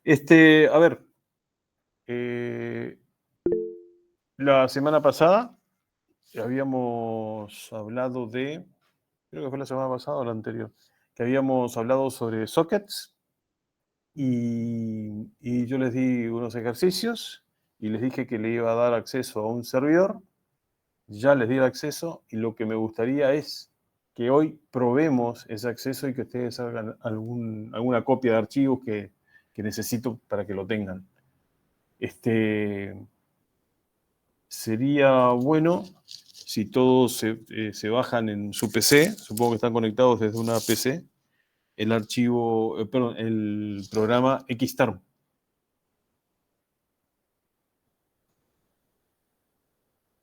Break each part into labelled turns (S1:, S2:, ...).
S1: A ver, la semana pasada habíamos hablado creo que fue la semana pasada o la anterior, que habíamos hablado sobre sockets y yo les di unos ejercicios y les dije que le iba a dar acceso a un servidor. Ya les di el acceso y lo que me gustaría es que hoy probemos ese acceso y que ustedes hagan alguna copia de archivos que necesito para que lo tengan. Sería bueno si todos se bajan en su PC, supongo que están conectados desde una PC, el archivo, perdón, el programa Xterm.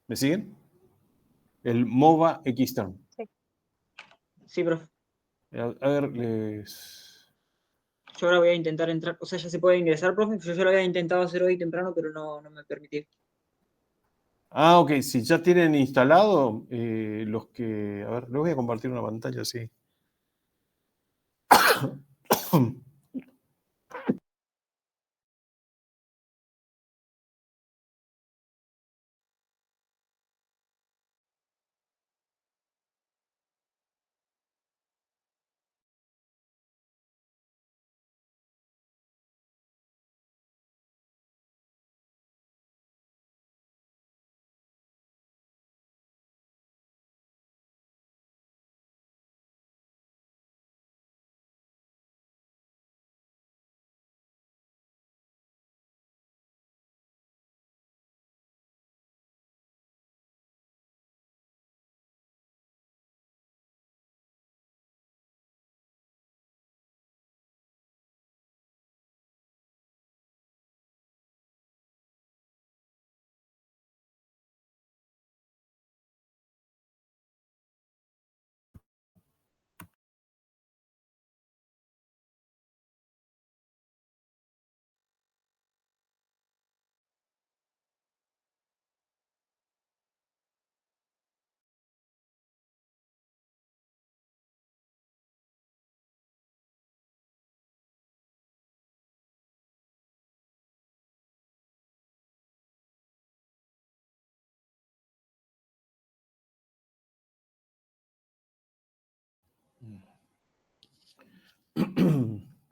S1: ¿Me siguen? El MOVA Xterm.
S2: Sí. Sí, profe.
S1: A ver,
S2: Yo ahora voy a intentar entrar, o sea, ya se puede ingresar, profe. Yo ya lo había intentado hacer hoy temprano, pero no me permití.
S1: Ah, ok, si ya tienen instalado, los que... A ver, les voy a compartir una pantalla, sí.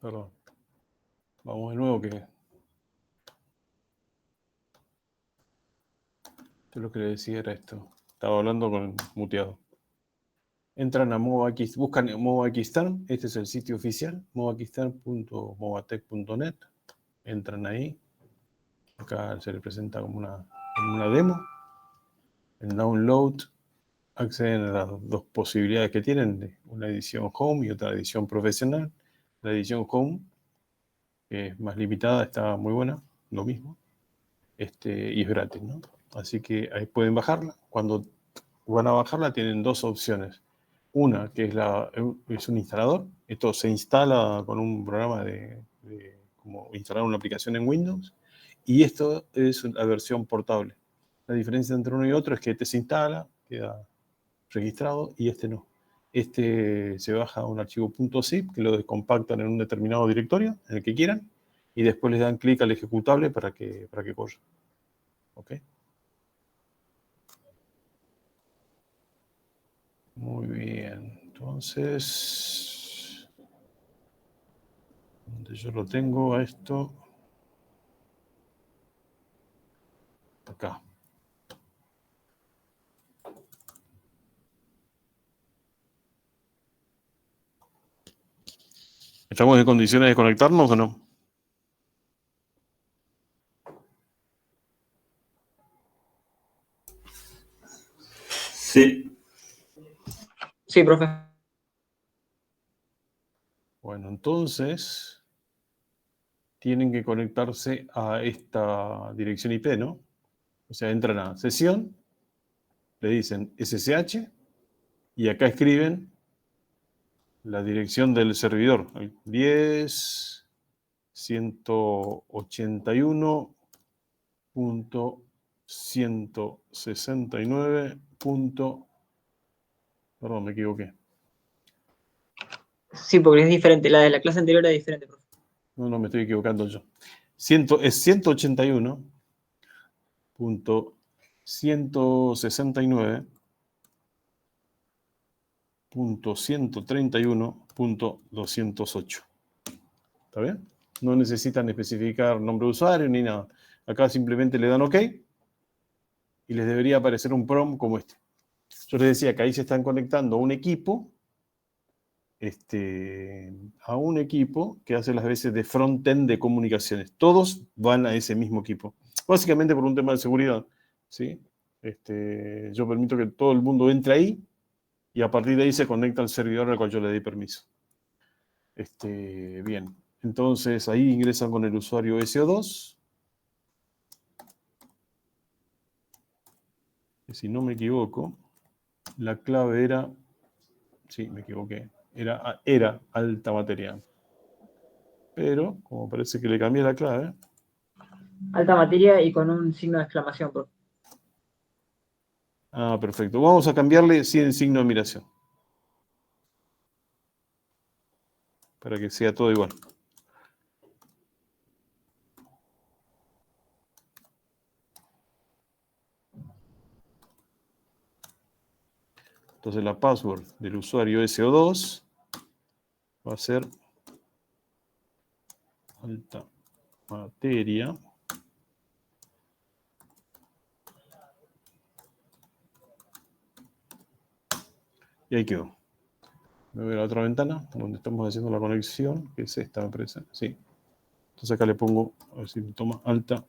S1: Perdón. Vamos de nuevo que... Yo lo que le decía era esto. Estaba hablando con muteado. Entran a MovaX, buscan MovaXterm, este es el sitio oficial, movaxterm.movatech.net. Entran ahí. Acá se le presenta como una demo. En download acceden a las dos posibilidades que tienen, una edición home y otra edición profesional. La edición home, que es más limitada, está muy buena, lo mismo, y es gratis, ¿no? Así que ahí pueden bajarla. Cuando van a bajarla tienen dos opciones. Una, que es un instalador. Esto se instala con un programa como instalar una aplicación en Windows. Y esto es la versión portable. La diferencia entre uno y otro es que este se instala, queda registrado, y este no. Este se baja un archivo .zip que lo descompactan en un determinado directorio, en el que quieran, y después les dan clic al ejecutable para que corra. ¿Ok? Muy bien. Entonces, donde yo lo tengo a esto, acá. ¿Estamos en condiciones de conectarnos o no?
S3: Sí.
S2: Sí, profe.
S1: Bueno, entonces tienen que conectarse a esta dirección IP, ¿no? O sea, entran a sesión, le dicen SSH y acá escriben la dirección del servidor, 10.181.169. Perdón, me equivoqué.
S2: Sí, porque es diferente. La de la clase anterior era diferente, profe.
S1: No, me estoy equivocando yo. Es 181.169.131.208. ¿Está bien? No necesitan especificar nombre de usuario ni nada. Acá simplemente le dan OK y les debería aparecer un prompt como este. Yo les decía que ahí se están conectando a un equipo que hace las veces de front-end de comunicaciones. Todos van a ese mismo equipo. Básicamente por un tema de seguridad, ¿sí? Yo permito que todo el mundo entre ahí y a partir de ahí se conecta al servidor al cual yo le di permiso. Bien, entonces ahí ingresan con el usuario SO2. Y si no me equivoco, la clave era... Sí, me equivoqué. Era alta materia. Pero, como parece que le cambié la clave...
S2: Alta materia y con un signo de exclamación, profe.
S1: Ah, perfecto. Vamos a cambiarle sin signo de admiración. Para que sea todo igual. Entonces la password del usuario SO2 va a ser alta materia. Y ahí quedó. Me voy a la otra ventana donde estamos haciendo la conexión, que es esta, me parece. Sí. Entonces acá le pongo, a ver si me toma alta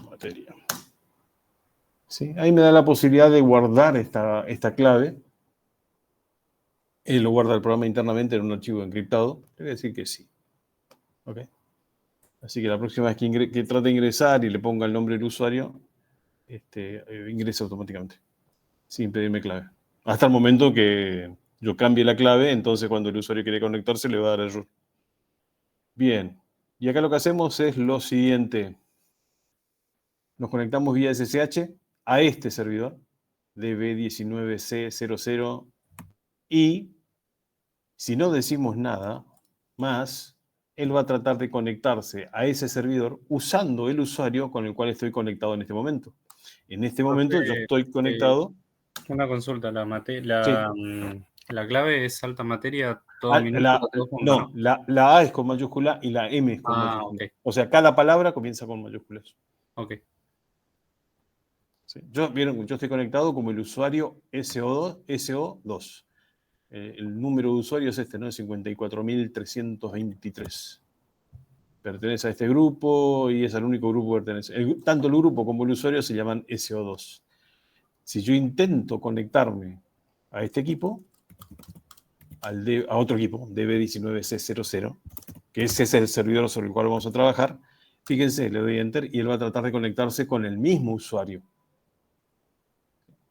S1: materia. ¿Sí? Ahí me da la posibilidad de guardar esta clave. Lo guarda el programa internamente en un archivo encriptado. Le voy a decir que sí. ¿Ok? Así que la próxima vez que trate de ingresar y le ponga el nombre del usuario, ingresa automáticamente, sin pedirme clave. Hasta el momento que yo cambie la clave, entonces cuando el usuario quiere conectarse le va a dar error. Bien, y acá lo que hacemos es lo siguiente. Nos conectamos vía SSH a este servidor, DB19C00, y si no decimos nada más, él va a tratar de conectarse a ese servidor usando el usuario con el cual estoy conectado en este momento. En este momento yo estoy conectado.
S3: Una consulta,
S1: Sí.
S3: La clave es alta materia, todo minúsculo, todo junto,
S1: No, la A es con mayúscula y la M es con mayúscula.
S3: Ok.
S1: O sea, cada palabra comienza con mayúsculas.
S3: Ok.
S1: Sí. Vieron, yo estoy conectado como el usuario SO2. El número de usuario es este, ¿no? Es 54.323. Pertenece a este grupo y es el único grupo que pertenece. Tanto el grupo como el usuario se llaman SO2. Si yo intento conectarme a este equipo, a otro equipo, DB19C00, que ese es el servidor sobre el cual vamos a trabajar, fíjense, le doy Enter y él va a tratar de conectarse con el mismo usuario.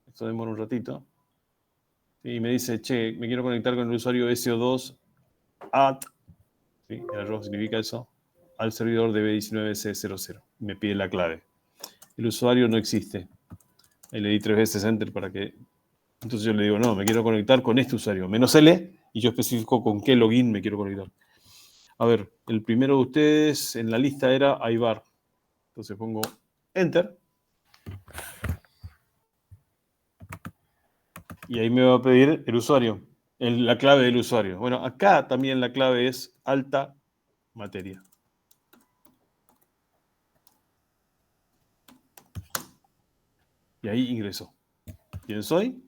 S1: Esto demora un ratito. Y me dice, che, me quiero conectar con el usuario SO2 at, ¿sí? El arroz significa eso, al servidor DB19C00. Me pide la clave. El usuario no existe. Ahí le di 3 veces Enter para que... Entonces yo le digo, no, me quiero conectar con este usuario, -L, y yo especifico con qué login me quiero conectar. A ver, el primero de ustedes en la lista era Aybar. Entonces pongo Enter. Y ahí me va a pedir el usuario, la clave del usuario. Bueno, acá también la clave es alta materia. Y ahí ingreso. ¿Quién soy?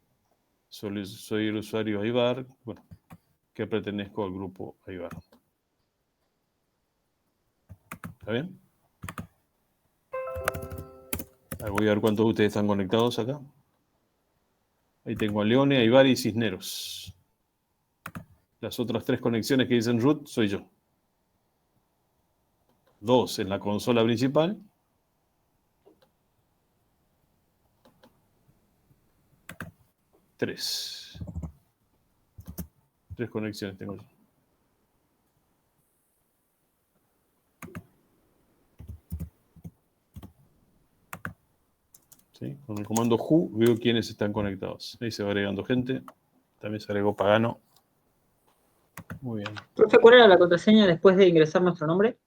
S1: Soy el usuario Aybar, bueno, que pertenezco al grupo Aybar. ¿Está bien? Ahí voy a ver cuántos de ustedes están conectados acá. Ahí tengo a Leone, Aybar y Cisneros. Las otras 3 conexiones que dicen root soy yo. 2 en la consola principal. 3 conexiones tengo yo. ¿Sí? Con el comando who veo quiénes están conectados. Ahí se va agregando gente. También se agregó Pagano. Muy bien.
S2: Profe, ¿cuál era la contraseña después de ingresar nuestro nombre?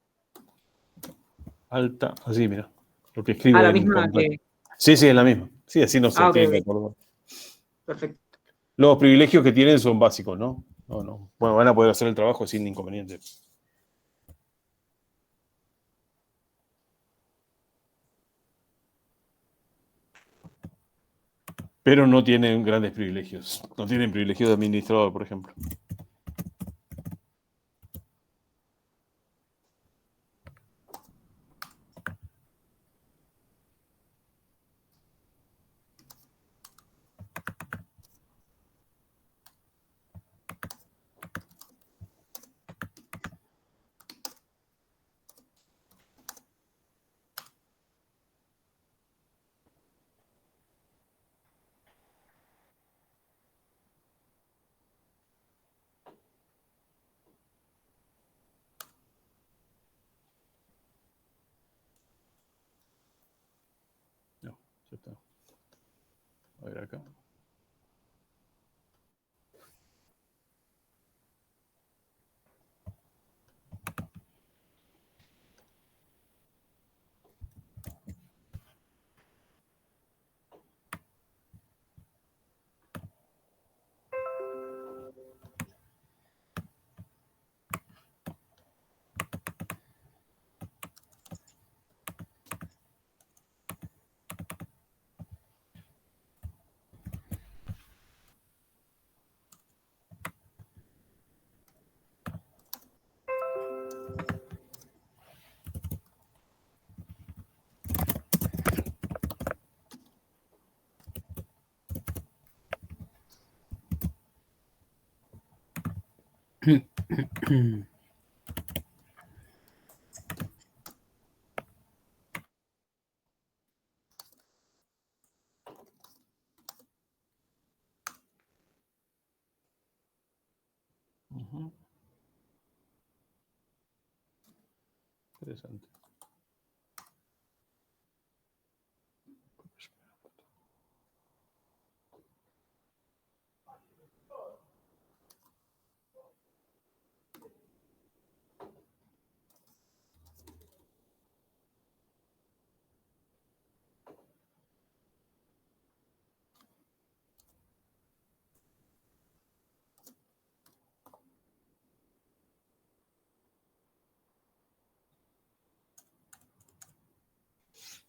S1: Alta, así, mira. Lo que escribo
S2: La
S1: en un
S2: misma
S1: contrato.
S2: que...
S1: Sí, sí, es la misma. Sí, así no se
S2: Ok,
S1: tienen que
S2: ok.
S1: acordar.
S2: Perfecto.
S1: Los privilegios que tienen son básicos, ¿no? No, no. Bueno, van a poder hacer el trabajo sin inconveniente. Pero no tienen grandes privilegios. No tienen privilegios de administrador, por ejemplo. No, ya está. A ver acá. Ujú. Interesante.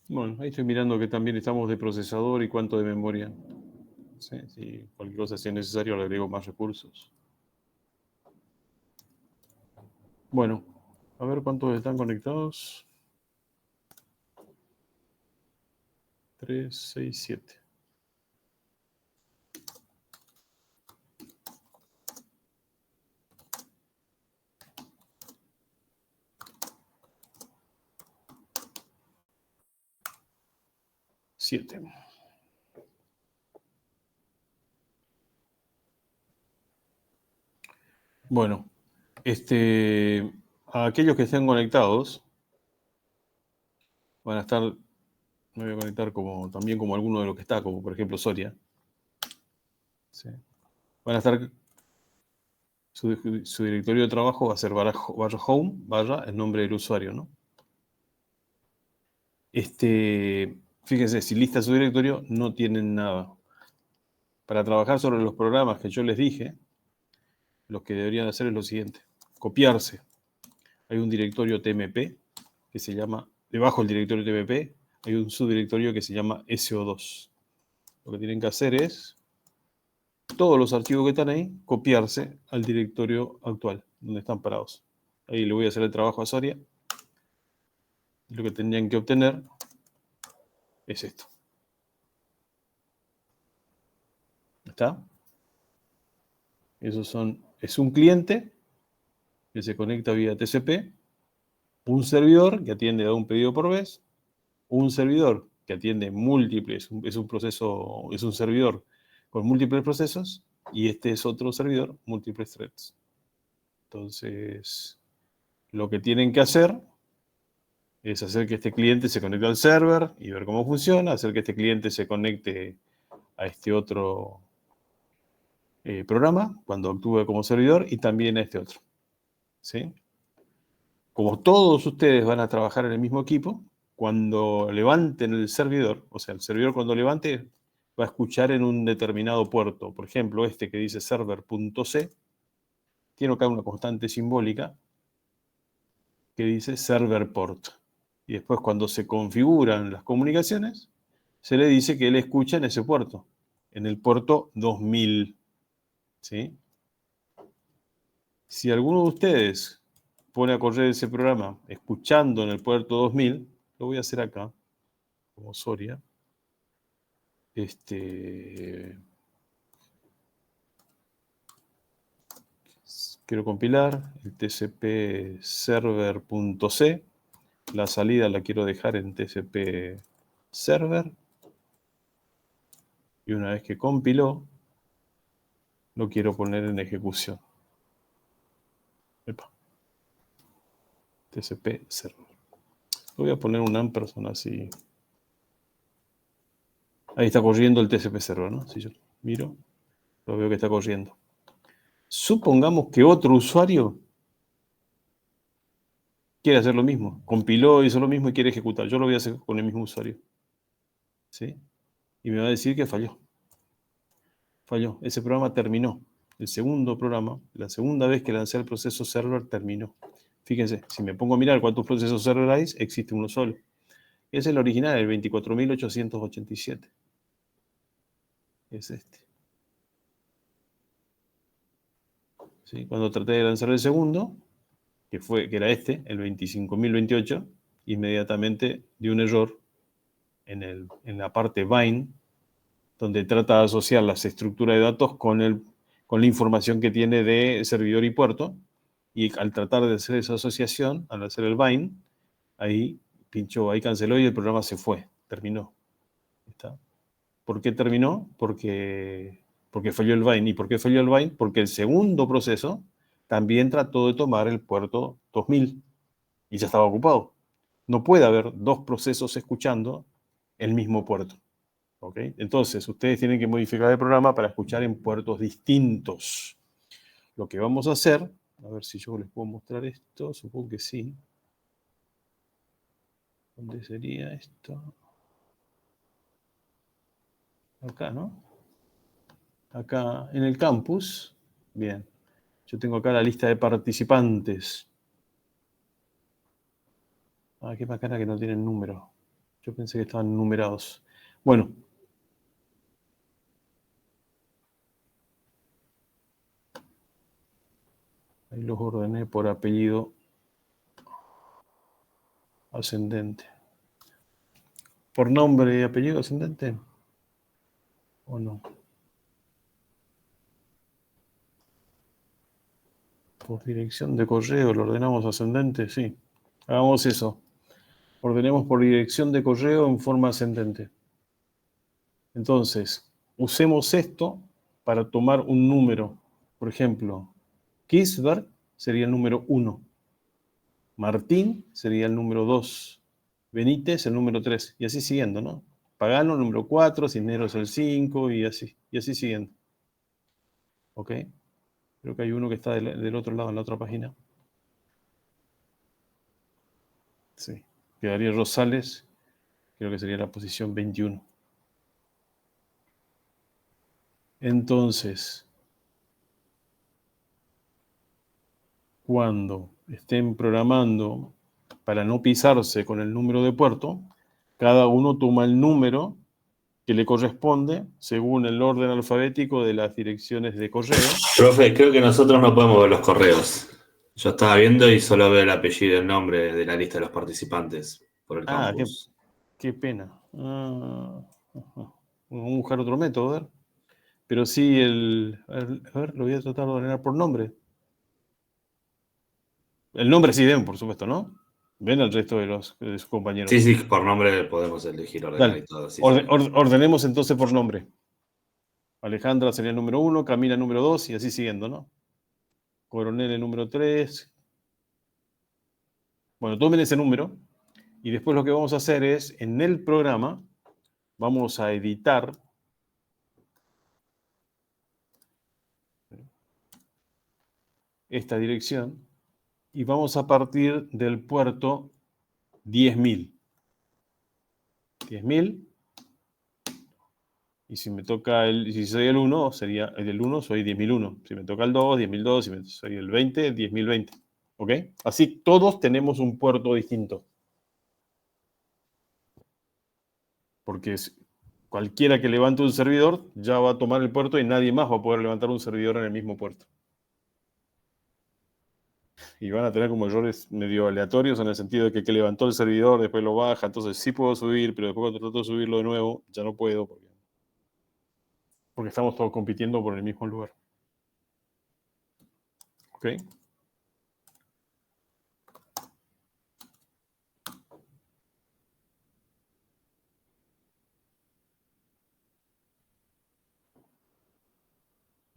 S1: Bueno, ahí estoy mirando que también estamos de procesador y cuánto de memoria. Sí, si cualquier cosa sea necesario, le agrego más recursos. Bueno, a ver cuántos están conectados. 3, 6, 7. Siete. Bueno, a aquellos que estén conectados van a estar, me voy a conectar también como alguno de los que está, como por ejemplo Soria. ¿Sí? Van a estar, su directorio de trabajo va a ser barra home, barra el nombre del usuario, ¿no? Fíjense, si lista su directorio, no tienen nada. Para trabajar sobre los programas que yo les dije, lo que deberían hacer es lo siguiente: copiarse. Hay un directorio TMP que se llama, debajo del directorio TMP, hay un subdirectorio que se llama SO2. Lo que tienen que hacer es, todos los archivos que están ahí, copiarse al directorio actual, donde están parados. Ahí le voy a hacer el trabajo a Soria. Lo que tendrían que obtener es esto. ¿Está? Es un cliente que se conecta vía TCP, un servidor que atiende a un pedido por vez, un servidor que atiende múltiples, es un servidor con múltiples procesos, y este es otro servidor, múltiples threads. Entonces, lo que tienen que hacer es hacer que este cliente se conecte al server y ver cómo funciona, hacer que este cliente se conecte a este otro programa, cuando actúe como servidor, y también a este otro. ¿Sí? Como todos ustedes van a trabajar en el mismo equipo, cuando levanten el servidor, o sea, el servidor cuando levante va a escuchar en un determinado puerto. Por ejemplo, este que dice server.c, tiene acá una constante simbólica que dice server port. Y después cuando se configuran las comunicaciones, se le dice que él escucha en ese puerto, en el puerto 2000. ¿Sí? Si alguno de ustedes pone a correr ese programa escuchando en el puerto 2000, lo voy a hacer acá, como Soria. Quiero compilar el tcp server.c. La salida la quiero dejar en tcp server. Y una vez que compiló, lo quiero poner en ejecución. Epa. TCP server. Lo voy a poner un ampersand así. Ahí está corriendo el TCP server, ¿no? Si yo miro, lo veo que está corriendo. Supongamos que otro usuario quiere hacer lo mismo. Compiló, hizo lo mismo y quiere ejecutar. Yo lo voy a hacer con el mismo usuario. ¿Sí? Y me va a decir que falló. Falló. Ese programa terminó. El segundo programa, la segunda vez que lancé el proceso server, terminó. Fíjense, si me pongo a mirar cuántos procesos server hay, existe uno solo. Es el original, el 24.887. Es este. ¿Sí? Cuando traté de lanzar el segundo, que era este, el 25.028, inmediatamente dio un error en la parte bind, donde trata de asociar las estructuras de datos con la información que tiene de servidor y puerto, y al tratar de hacer esa asociación, al hacer el bind, ahí pinchó, ahí canceló y el programa se fue, terminó. ¿Está? ¿Por qué terminó? Porque falló el bind. ¿Y por qué falló el bind? Porque el segundo proceso también trató de tomar el puerto 2000 y ya estaba ocupado. No puede haber dos procesos escuchando el mismo puerto. ¿Ok? Entonces, ustedes tienen que modificar el programa para escuchar en puertos distintos. Lo que vamos a hacer, a ver si yo les puedo mostrar esto, supongo que sí. ¿Dónde sería esto? Acá, ¿no? Acá en el campus. Bien. Yo tengo acá la lista de participantes. Ah, qué bacana que no tienen número. Yo pensé que estaban numerados. Bueno. Ahí los ordené por apellido ascendente. ¿Por nombre y apellido ascendente? ¿O no? Por dirección de correo lo ordenamos ascendente, sí. Hagamos eso. Ordenemos por dirección de correo en forma ascendente. Entonces, usemos esto para tomar un número. Por ejemplo, Kisberg sería el número 1. Martín sería el número 2. Benítez el número 3. Y así siguiendo, ¿no? Pagano el número 4, Cisneros el 5 y así siguiendo. ¿Ok? Creo que hay uno que está del otro lado, en la otra página. Sí. Quedaría Rosales, creo que sería la posición 21. Entonces, cuando estén programando para no pisarse con el número de puerto, cada uno toma el número que le corresponde según el orden alfabético de las direcciones de correo.
S4: Profe, creo que nosotros no podemos ver los correos. Yo estaba viendo y solo veo el apellido y el nombre de la lista de los participantes por el campus.
S1: Qué pena. Vamos a buscar otro método, a ver. Pero sí, a ver, lo voy a tratar de ordenar por nombre. El nombre sí ven, por supuesto, ¿no? Ven al resto de sus compañeros.
S4: Sí, por nombre podemos elegir ordenar.
S1: Dale.
S4: Y todo. Sí,
S1: Ordenemos entonces por nombre. Alejandra sería el número 1, Camila el número 2 y así siguiendo, ¿no? Coronel el número 3. Bueno, tomen ese número y después lo que vamos a hacer es, en el programa, vamos a editar esta dirección y vamos a partir del puerto 10.000. 10.000. Y si me toca si soy el 1, sería el del 1, soy 10.001. Si me toca el 2, 10.002. Si soy el 20, 10.020. ¿Ok? Así todos tenemos un puerto distinto. Porque cualquiera que levante un servidor ya va a tomar el puerto y nadie más va a poder levantar un servidor en el mismo puerto. Y van a tener como errores medio aleatorios en el sentido de que levantó el servidor, después lo baja, entonces sí puedo subir, pero después cuando trato de subirlo de nuevo, ya no puedo porque estamos todos compitiendo por el mismo lugar. ¿Ok?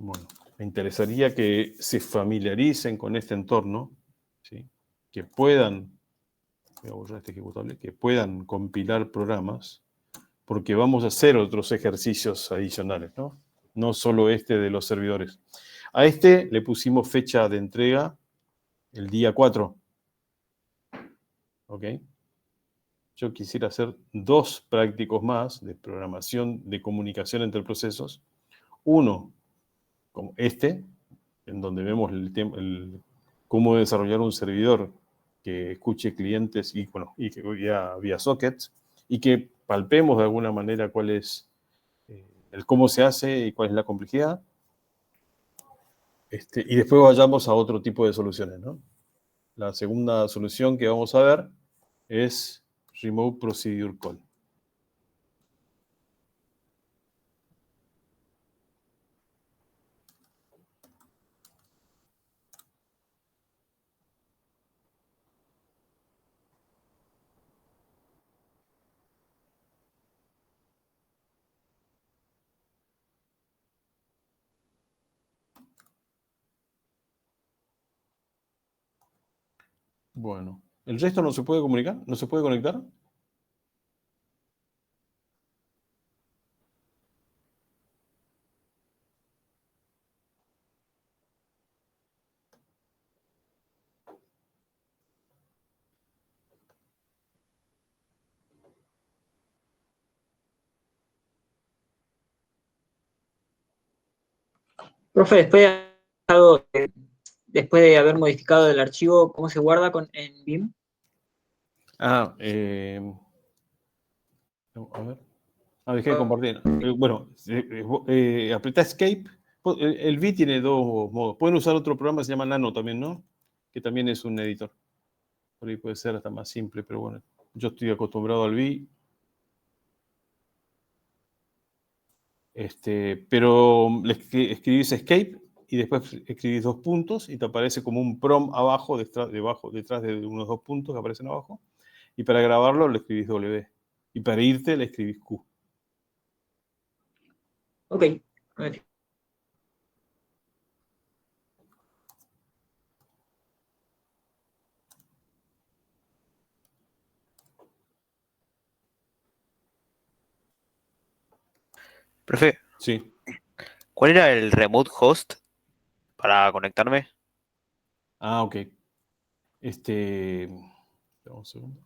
S1: Bueno, me interesaría que se familiaricen con este entorno, ¿sí? Que puedan, voy a borrar este ejecutable, que puedan compilar programas, porque vamos a hacer otros ejercicios adicionales, ¿no? No solo este de los servidores. A este le pusimos fecha de entrega el día 4. ¿Ok? Yo quisiera hacer 2 prácticos más de programación de comunicación entre procesos. Uno, como este, en donde vemos cómo desarrollar un servidor que escuche clientes y que vía sockets y que palpemos de alguna manera cuál es el cómo se hace y cuál es la complejidad. Y después vayamos a otro tipo de soluciones, ¿no? La segunda solución que vamos a ver es Remote Procedure Call. Bueno, ¿el resto no se puede comunicar? ¿No se puede conectar?
S2: Profe, después de haber modificado el archivo, ¿cómo se guarda en BIM?
S1: A ver. Dejé de compartir. Bueno, apretá Escape. El V tiene 2 modos. Pueden usar otro programa que se llama Nano también, ¿no? Que también es un editor. Por ahí puede ser hasta más simple, pero bueno. Yo estoy acostumbrado al V. Pero le escribís Escape y después escribís 2 puntos y te aparece como un prom abajo, detrás de unos 2 puntos que aparecen abajo. Y para grabarlo le escribís W. Y para irte le escribís Q.
S2: Ok. A ver.
S5: Profe,
S1: Sí.
S5: ¿cuál era el remote host para conectarme?
S1: Ah, ok. Un segundo.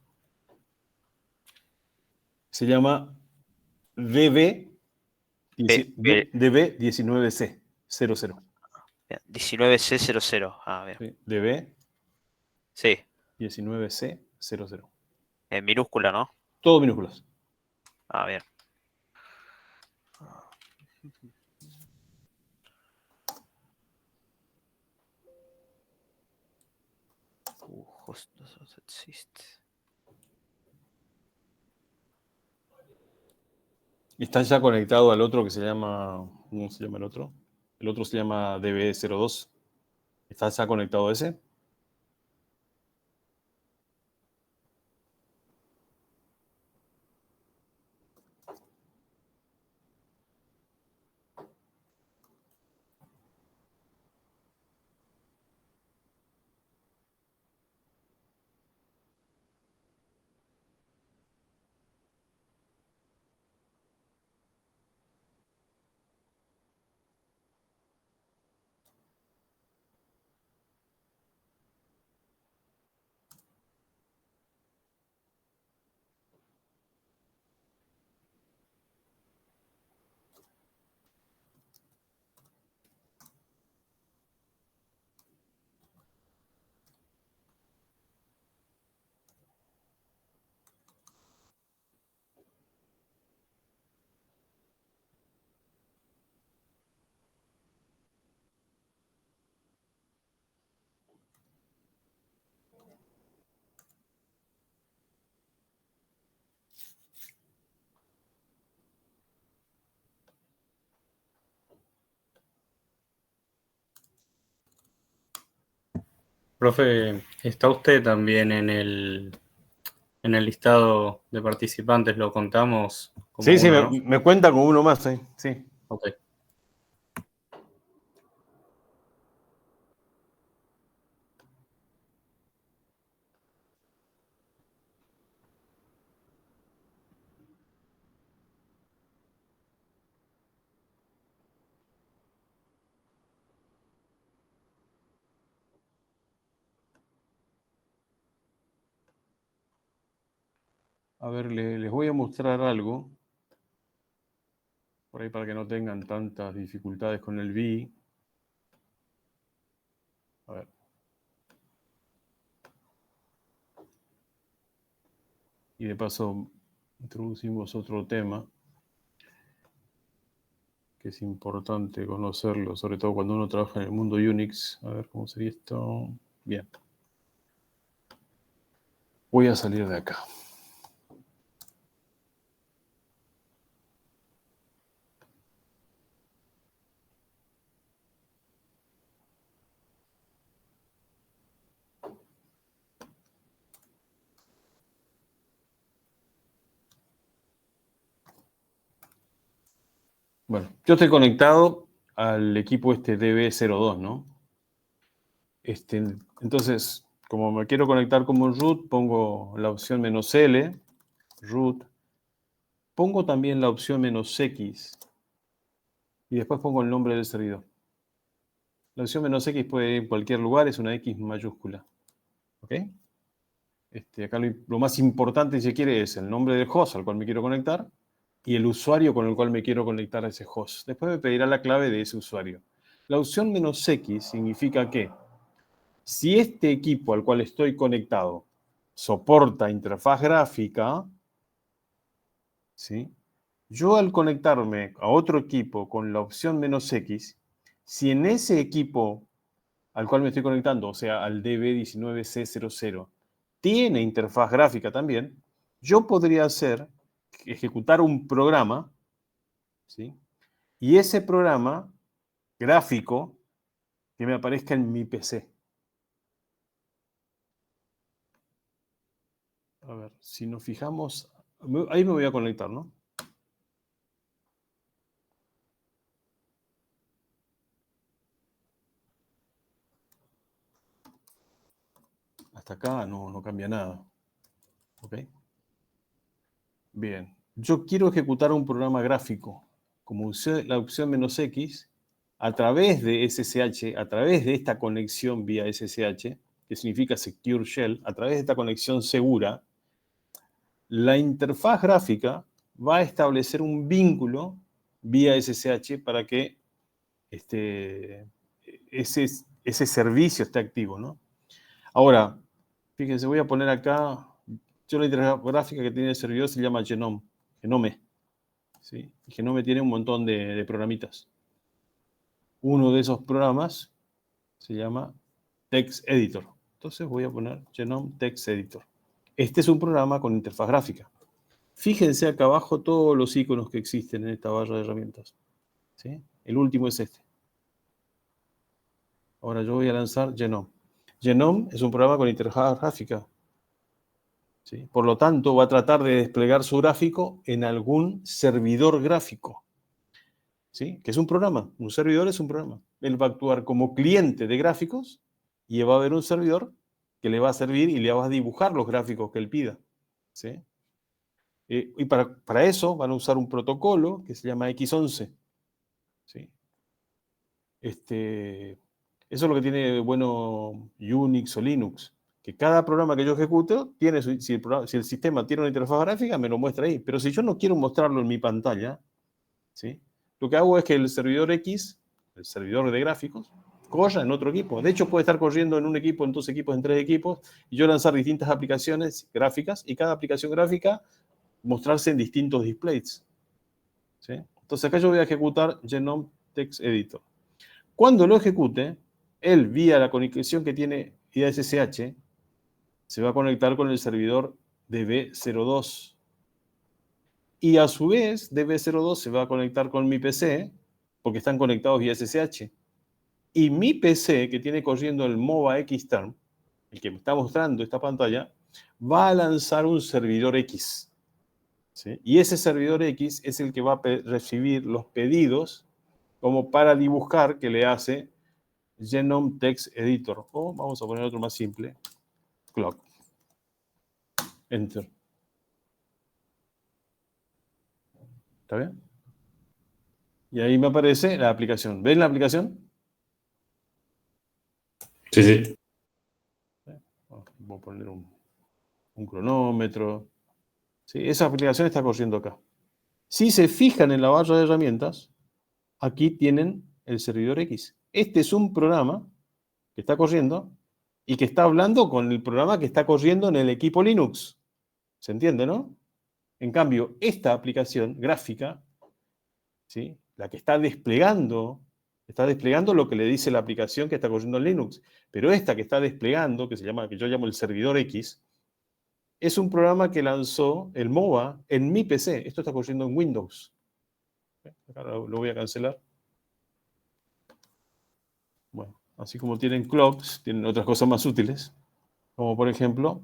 S1: Se llama DB19C 00.
S5: 19C00. Ah, bien.
S1: ¿Sí?
S5: Sí,
S1: DB19C 00.
S5: en minúscula, ¿no?
S1: Todo minúsculas.
S5: Ah, bien. Host doesn't exist.
S1: Está ya conectado al otro que se llama. ¿Cómo se llama el otro? El otro se llama DB02. ¿Está ya conectado a ese?
S3: Profe, ¿está usted también en el listado de participantes? Lo contamos como
S1: Sí,
S3: uno, ¿no?
S1: me cuenta con uno más, sí.
S3: Ok.
S1: A ver, les voy a mostrar algo, por ahí para que no tengan tantas dificultades con el VI. A ver. Y de paso introducimos otro tema que es importante conocerlo, sobre todo cuando uno trabaja en el mundo Unix. A ver, ¿cómo sería esto? Bien. Voy a salir de acá. Bueno, yo estoy conectado al equipo este DB02, ¿no? Entonces, como me quiero conectar como root, pongo la opción "-L", root. Pongo también la opción "-X", y después pongo el nombre del servidor. La opción "-X" puede ir en cualquier lugar, es una X mayúscula. ¿Ok? Acá lo más importante, si quiere, es el nombre del host al cual me quiero conectar y el usuario con el cual me quiero conectar a ese host. Después me pedirá la clave de ese usuario. La opción "-X" significa que si este equipo al cual estoy conectado soporta interfaz gráfica, ¿sí? Yo al conectarme a otro equipo con la opción "-X, si en ese equipo al cual me estoy conectando, o sea, al DB19C00, tiene interfaz gráfica también, yo podría ejecutar un programa, ¿sí? Y ese programa gráfico que me aparezca en mi PC. A ver, si nos fijamos, ahí me voy a conectar, ¿no? Hasta acá no cambia nada. ¿Ok? Bien. Yo quiero ejecutar un programa gráfico. Como usé la opción "-X, a través de SSH, a través de esta conexión vía SSH, que significa Secure Shell, a través de esta conexión segura, la interfaz gráfica va a establecer un vínculo vía SSH para que ese servicio esté activo, ¿no? Ahora, fíjense, voy a poner acá, la interfaz gráfica que tiene el servidor se llama Genome. ¿Sí? Genome tiene un montón de programitas. Uno de esos programas se llama Text Editor. Entonces voy a poner Genome Text Editor. Este es un programa con interfaz gráfica. Fíjense acá abajo todos los iconos que existen en esta barra de herramientas. ¿Sí? El último es este. Ahora yo voy a lanzar Genome. Genome es un programa con interfaz gráfica. ¿Sí? Por lo tanto, va a tratar de desplegar su gráfico en algún servidor gráfico. ¿Sí? Que es un programa. Un servidor es un programa. Él va a actuar como cliente de gráficos y va a haber un servidor que le va a servir y le va a dibujar los gráficos que él pida. ¿Sí? Y para eso van a usar un protocolo que se llama X11. ¿Sí? Eso es lo que tiene bueno Unix o Linux. Que cada programa que yo ejecute, si el sistema tiene una interfaz gráfica, me lo muestra ahí. Pero si yo no quiero mostrarlo en mi pantalla, ¿sí? Lo que hago es que el servidor X, el servidor de gráficos, corra en otro equipo. De hecho, puede estar corriendo en un equipo, en dos equipos, en tres equipos, y yo lanzar distintas aplicaciones gráficas, y cada aplicación gráfica mostrarse en distintos displays. ¿Sí? Entonces acá yo voy a ejecutar Genome Text Editor. Cuando lo ejecute, él, vía la conexión que tiene vía SSH, se va a conectar con el servidor DB02. Y a su vez, DB02 se va a conectar con mi PC, porque están conectados vía SSH. Y mi PC, que tiene corriendo el MOBA Xterm, el que me está mostrando esta pantalla, va a lanzar un servidor X. ¿Sí? Y ese servidor X es el que va a recibir los pedidos como para dibujar que le hace Genome Text Editor. O vamos a poner otro más simple, clock. Enter. ¿Está bien? Y ahí me aparece la aplicación. ¿Ven la aplicación?
S4: Sí, sí.
S1: Voy a poner un cronómetro. ¿Sí? Esa aplicación está corriendo acá. Si se fijan en la barra de herramientas, aquí tienen el servidor X. Este es un programa que está corriendo y que está hablando con el programa que está corriendo en el equipo Linux. ¿Se entiende, no? En cambio, esta aplicación gráfica, ¿sí? La que está desplegando lo que le dice la aplicación que está corriendo en Linux. Pero esta que está desplegando, que yo llamo el servidor X, es un programa que lanzó el MOBA en mi PC. Esto está corriendo en Windows. Acá lo voy a cancelar. Bueno, así como tienen clocks, tienen otras cosas más útiles, como por ejemplo,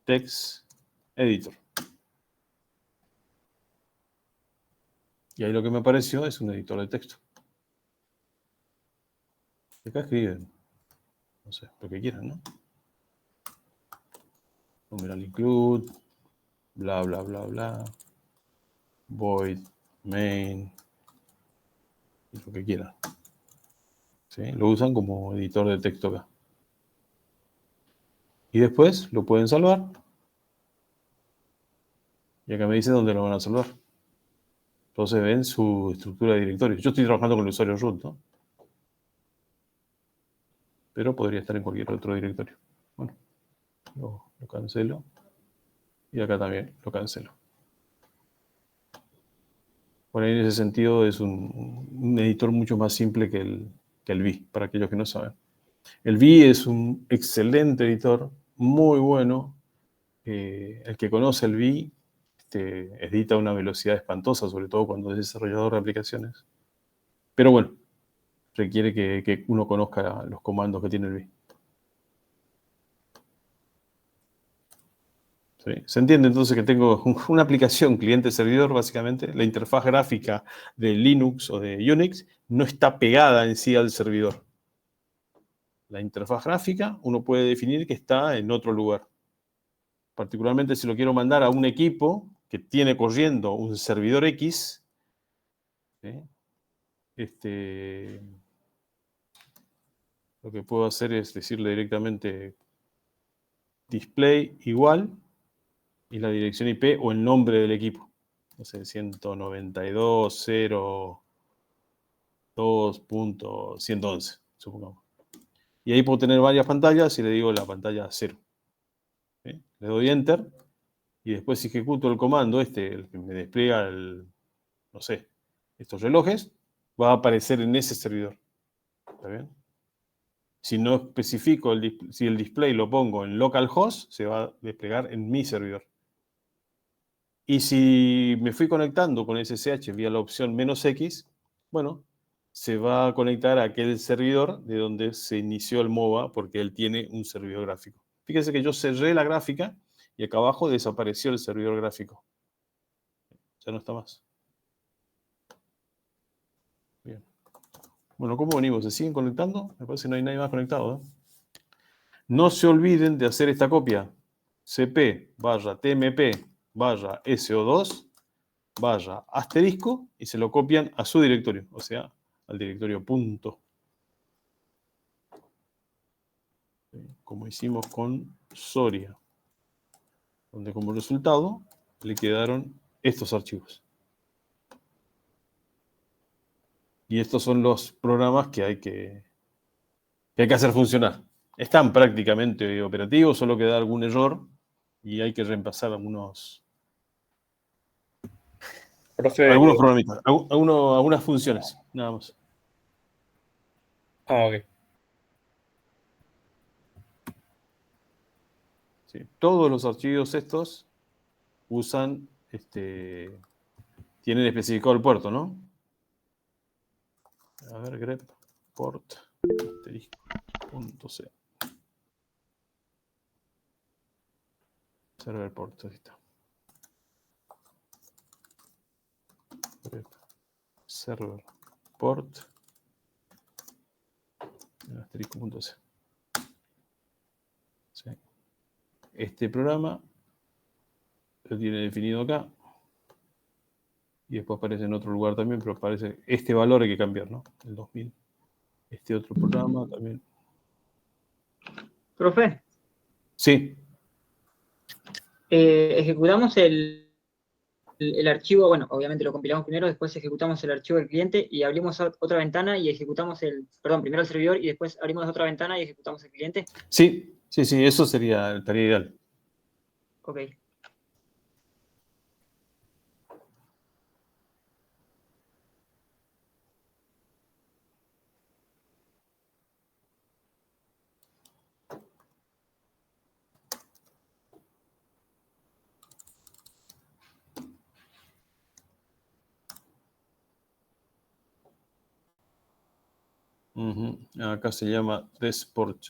S1: Text Editor. Y ahí lo que me apareció es un editor de texto. Y acá escriben, no sé, lo que quieran, ¿no? Numeral include, bla, bla, bla, bla, void, main, y lo que quieran. ¿Sí? Lo usan como editor de texto acá. Y después lo pueden salvar. Y acá me dice dónde lo van a salvar. Entonces ven su estructura de directorios. Yo estoy trabajando con el usuario root, ¿no? Pero podría estar en cualquier otro directorio. Bueno, lo cancelo. Y acá también lo cancelo. Por ahí en ese sentido es un editor mucho más simple que el VI, para aquellos que no saben. El VI es un excelente editor, muy bueno. El que conoce el VI edita a una velocidad espantosa, sobre todo cuando es desarrollador de aplicaciones. Pero bueno, requiere que uno conozca los comandos que tiene el VI. ¿Sí? Se entiende entonces que tengo una aplicación cliente-servidor, básicamente. La interfaz gráfica de Linux o de Unix no está pegada en sí al servidor. La interfaz gráfica uno puede definir que está en otro lugar. Particularmente si lo quiero mandar a un equipo que tiene corriendo un servidor X, ¿sí? Lo que puedo hacer es decirle directamente display igual y la dirección IP o el nombre del equipo. No sé, 192.0.2.111, supongamos. Y ahí puedo tener varias pantallas y le digo la pantalla 0. ¿Sí? Le doy Enter y después si ejecuto el comando el que me despliega no sé, estos relojes, va a aparecer en ese servidor. ¿Está bien? Si no especifico si el display lo pongo en localhost, se va a desplegar en mi servidor. Y si me fui conectando con SSH vía la opción "-X", bueno, se va a conectar a aquel servidor de donde se inició el MOBA, porque él tiene un servidor gráfico. Fíjense que yo cerré la gráfica y acá abajo desapareció el servidor gráfico. Ya no está más. Bien. Bueno, ¿cómo venimos? ¿Se siguen conectando? Me parece que no hay nadie más conectado, ¿no? No se olviden de hacer esta copia. cp/tmp/so2/* y se lo copian a su directorio, o sea, al directorio punto. Como hicimos con Soria, donde como resultado le quedaron estos archivos. Y estos son los programas que hay que hacer funcionar. Están prácticamente operativos, solo queda algún error y hay que reemplazar algunos programitas, algunas funciones, nada más.
S3: Ok.
S1: Sí, todos los archivos estos usan, tienen especificado el puerto, ¿no? A ver, grep port .c. Server port, ahí está. Server port. Asterisco.c. Sí. Este programa lo tiene definido acá. Y después aparece en otro lugar también, pero aparece este valor hay que cambiar, ¿no? El 2000. Este otro programa también.
S2: Profe,
S1: Sí.
S2: ejecutamos el archivo, bueno, obviamente lo compilamos primero, después ejecutamos el archivo del cliente y abrimos otra ventana y ejecutamos primero el servidor y después abrimos otra ventana y ejecutamos el cliente.
S1: Sí, eso estaría ideal.
S2: Ok.
S1: Acá se llama desport.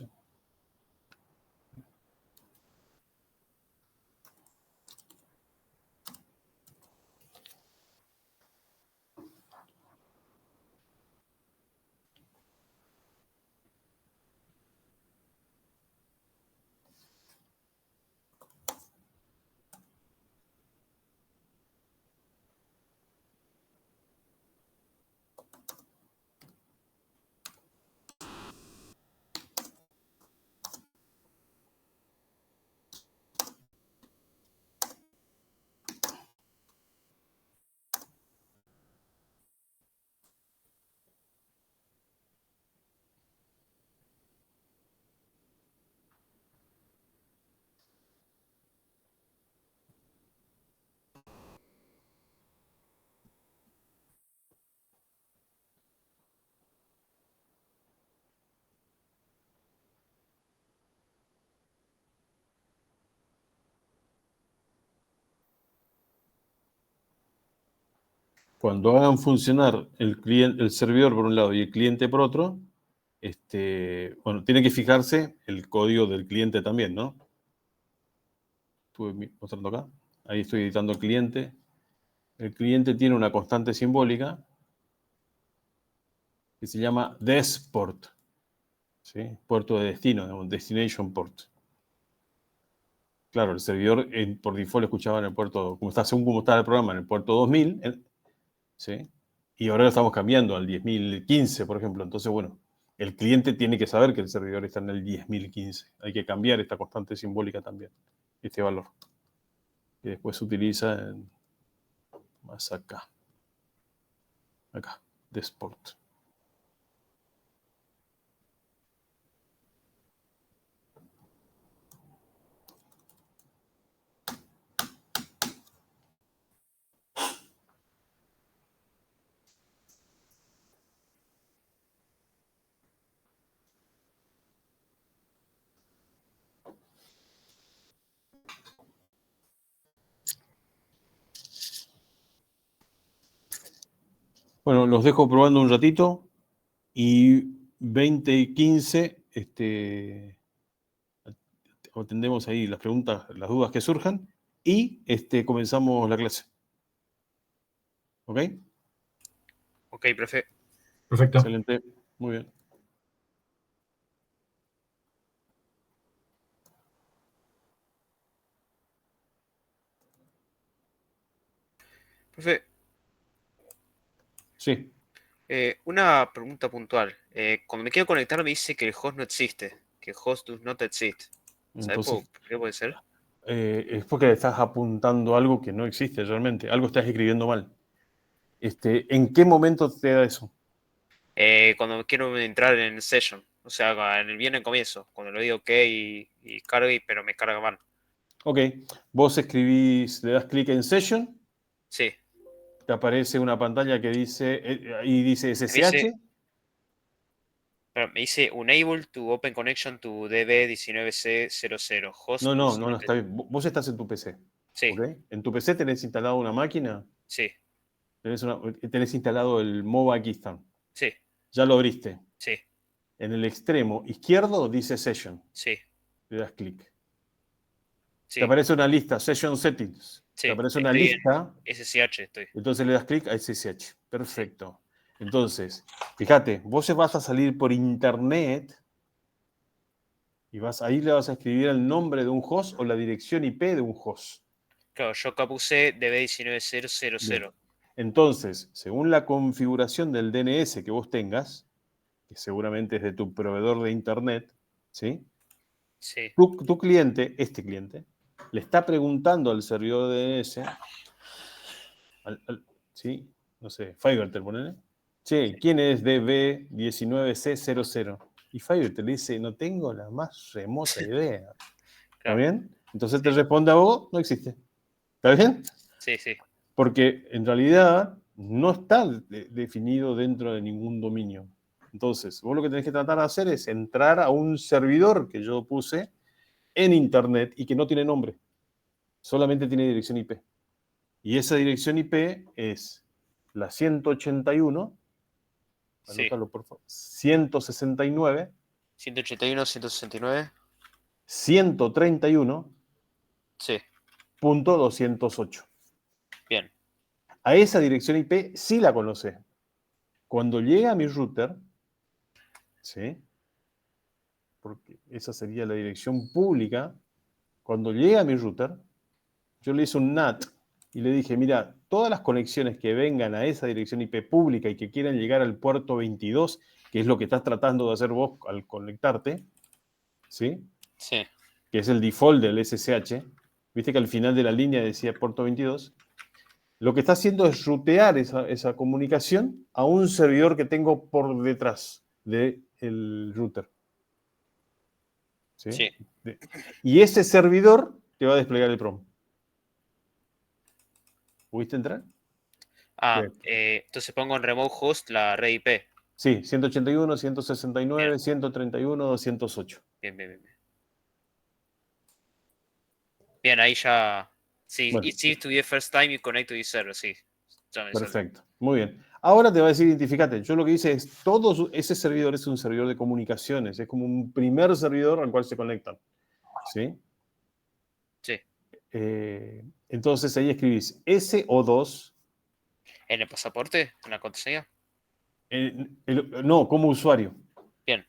S1: Cuando hagan funcionar el servidor por un lado y el cliente por otro, bueno, tiene que fijarse el código del cliente también, ¿no? Estuve mostrando acá. Ahí estoy editando el cliente. El cliente tiene una constante simbólica que se llama desport, ¿sí? Puerto de destino, destination port. Claro, el servidor por default escuchaba en el puerto, según como estaba el programa, en el puerto 2000, ¿sí? Y ahora lo estamos cambiando al 10.015, por ejemplo. Entonces, bueno, el cliente tiene que saber que el servidor está en el 10.015. Hay que cambiar esta constante simbólica también, este valor, que después se utiliza más acá, desport. Bueno, los dejo probando un ratito y 20:15 atendemos ahí las preguntas, las dudas que surjan y comenzamos la clase. ¿Ok?
S5: Ok, profe.
S6: Perfecto.
S1: Excelente. Muy bien.
S5: Profe,
S1: Sí.
S5: una pregunta puntual. Cuando me quiero conectar me dice que el host no existe, que el host does not exist. ¿Sabes
S1: Entonces,
S5: por qué puede ser?
S1: es porque le estás apuntando algo que no existe realmente. Algo estás escribiendo mal. ¿En qué momento te da eso?
S5: Cuando quiero entrar en session, o sea, bien en comienzo, cuando le digo OK y cargue, pero me carga mal.
S1: Ok. Vos escribís, le das clic en Session,
S5: Sí,
S1: te aparece una pantalla que dice, ahí dice
S5: me dice,
S1: SSH.
S5: me dice Unable to open connection to DB19C00 host.
S1: No, está bien. Vos estás en tu PC.
S5: Sí,
S1: ¿Ok? En tu PC tenés instalado una máquina,
S5: sí,
S1: tenés instalado el MOBA Keystone.
S5: sí,
S1: Ya lo abriste.
S5: sí,
S1: En el extremo izquierdo dice Session.
S5: sí,
S1: Le das clic.
S5: Sí,
S1: te aparece una lista, Session Settings.
S5: sí,
S1: Te aparece una
S5: estoy
S1: lista,
S5: en SSH estoy.
S1: entonces le das clic a SSH. Perfecto. Entonces, fíjate, vos vas a salir por internet y ahí le vas a escribir el nombre de un host o la dirección IP de un host.
S5: Claro, yo acá puse DB19000.
S1: Bien. Entonces, según la configuración del DNS que vos tengas, que seguramente es de tu proveedor de internet, ¿sí?
S5: Sí,
S1: Tu cliente, este cliente, le está preguntando al servidor de DNS, ¿sí? No sé, Fivertel, ponele. Che, ¿quién es DB19C00? Y Fivertel le dice, no tengo la más remota idea. ¿Está
S5: claro.
S1: bien? Entonces te
S5: Sí.
S1: responde a vos, no existe. ¿Está bien?
S5: Sí, sí.
S1: Porque en realidad no está definido dentro de ningún dominio. Entonces, vos lo que tenés que tratar de hacer es entrar a un servidor que yo puse en Internet y que no tiene nombre, solamente tiene dirección IP. Y esa dirección IP es la 181,
S5: Sí.
S1: anótalo por favor, 169,
S5: 181, 169.
S1: 131.208.
S5: Sí, bien.
S1: A esa dirección IP sí la conoce. Cuando llega a mi router, ¿sí? Porque esa sería la dirección pública, cuando llega a mi router, yo le hice un NAT y le dije, mira, todas las conexiones que vengan a esa dirección IP pública y que quieran llegar al puerto 22, que es lo que estás tratando de hacer vos al conectarte, ¿sí?
S5: Sí,
S1: Que es el default del SSH, viste que al final de la línea decía puerto 22, lo que está haciendo es rutear esa comunicación a un servidor que tengo por detrás del router. ¿Sí?
S5: sí.
S1: Y ese servidor te va a desplegar el PROM. ¿Pudiste entrar?
S5: Ah,
S1: Bien.
S5: entonces pongo en remote host la red IP.
S1: Sí, 181, 169,
S5: Bien,
S1: 131, 208.
S5: bien, bien, bien. Bien, ahí ya. Sí,
S1: Bueno,
S5: it's to the first time you connect to this server, sí. Ya me salió.
S1: perfecto. Muy bien. Ahora te va a decir, identificate. Yo lo que hice es, ese servidor es un servidor de comunicaciones. Es como un primer servidor al cual se conectan. ¿Sí?
S5: Sí.
S1: Entonces ahí escribís SO2.
S5: ¿En el pasaporte? ¿En la contraseña?
S1: No, como usuario.
S5: Bien.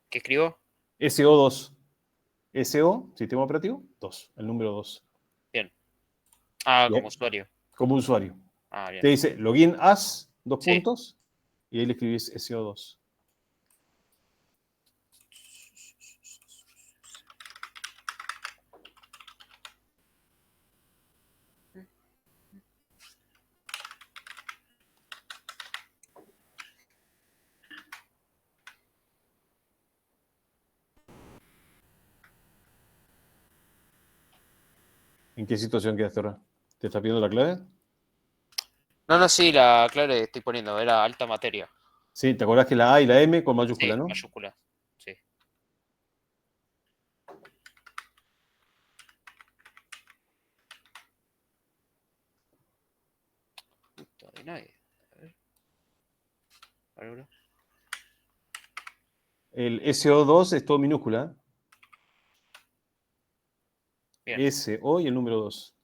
S5: ¿Qué escribo?
S1: SO2. SO, sistema operativo, 2, el número 2.
S5: Bien. Ah, como
S1: Bien.
S5: usuario.
S1: Como usuario.
S5: Ah,
S1: Te
S5: bien.
S1: dice login as, dos
S5: Sí.
S1: puntos, y ahí le escribís SO2. ¿En qué situación quedaste ahora? ¿Te está pidiendo la clave?
S5: No, no, sí, la clave estoy poniendo. Era alta materia.
S1: Sí, ¿te acordás que la A y la M con
S5: Sí,
S1: mayúscula, no?
S5: mayúscula. Sí. Puta de nadie. A ver. ¿Alguno?
S1: El SO2 es todo minúscula.
S5: Bien.
S1: SO y el número 2.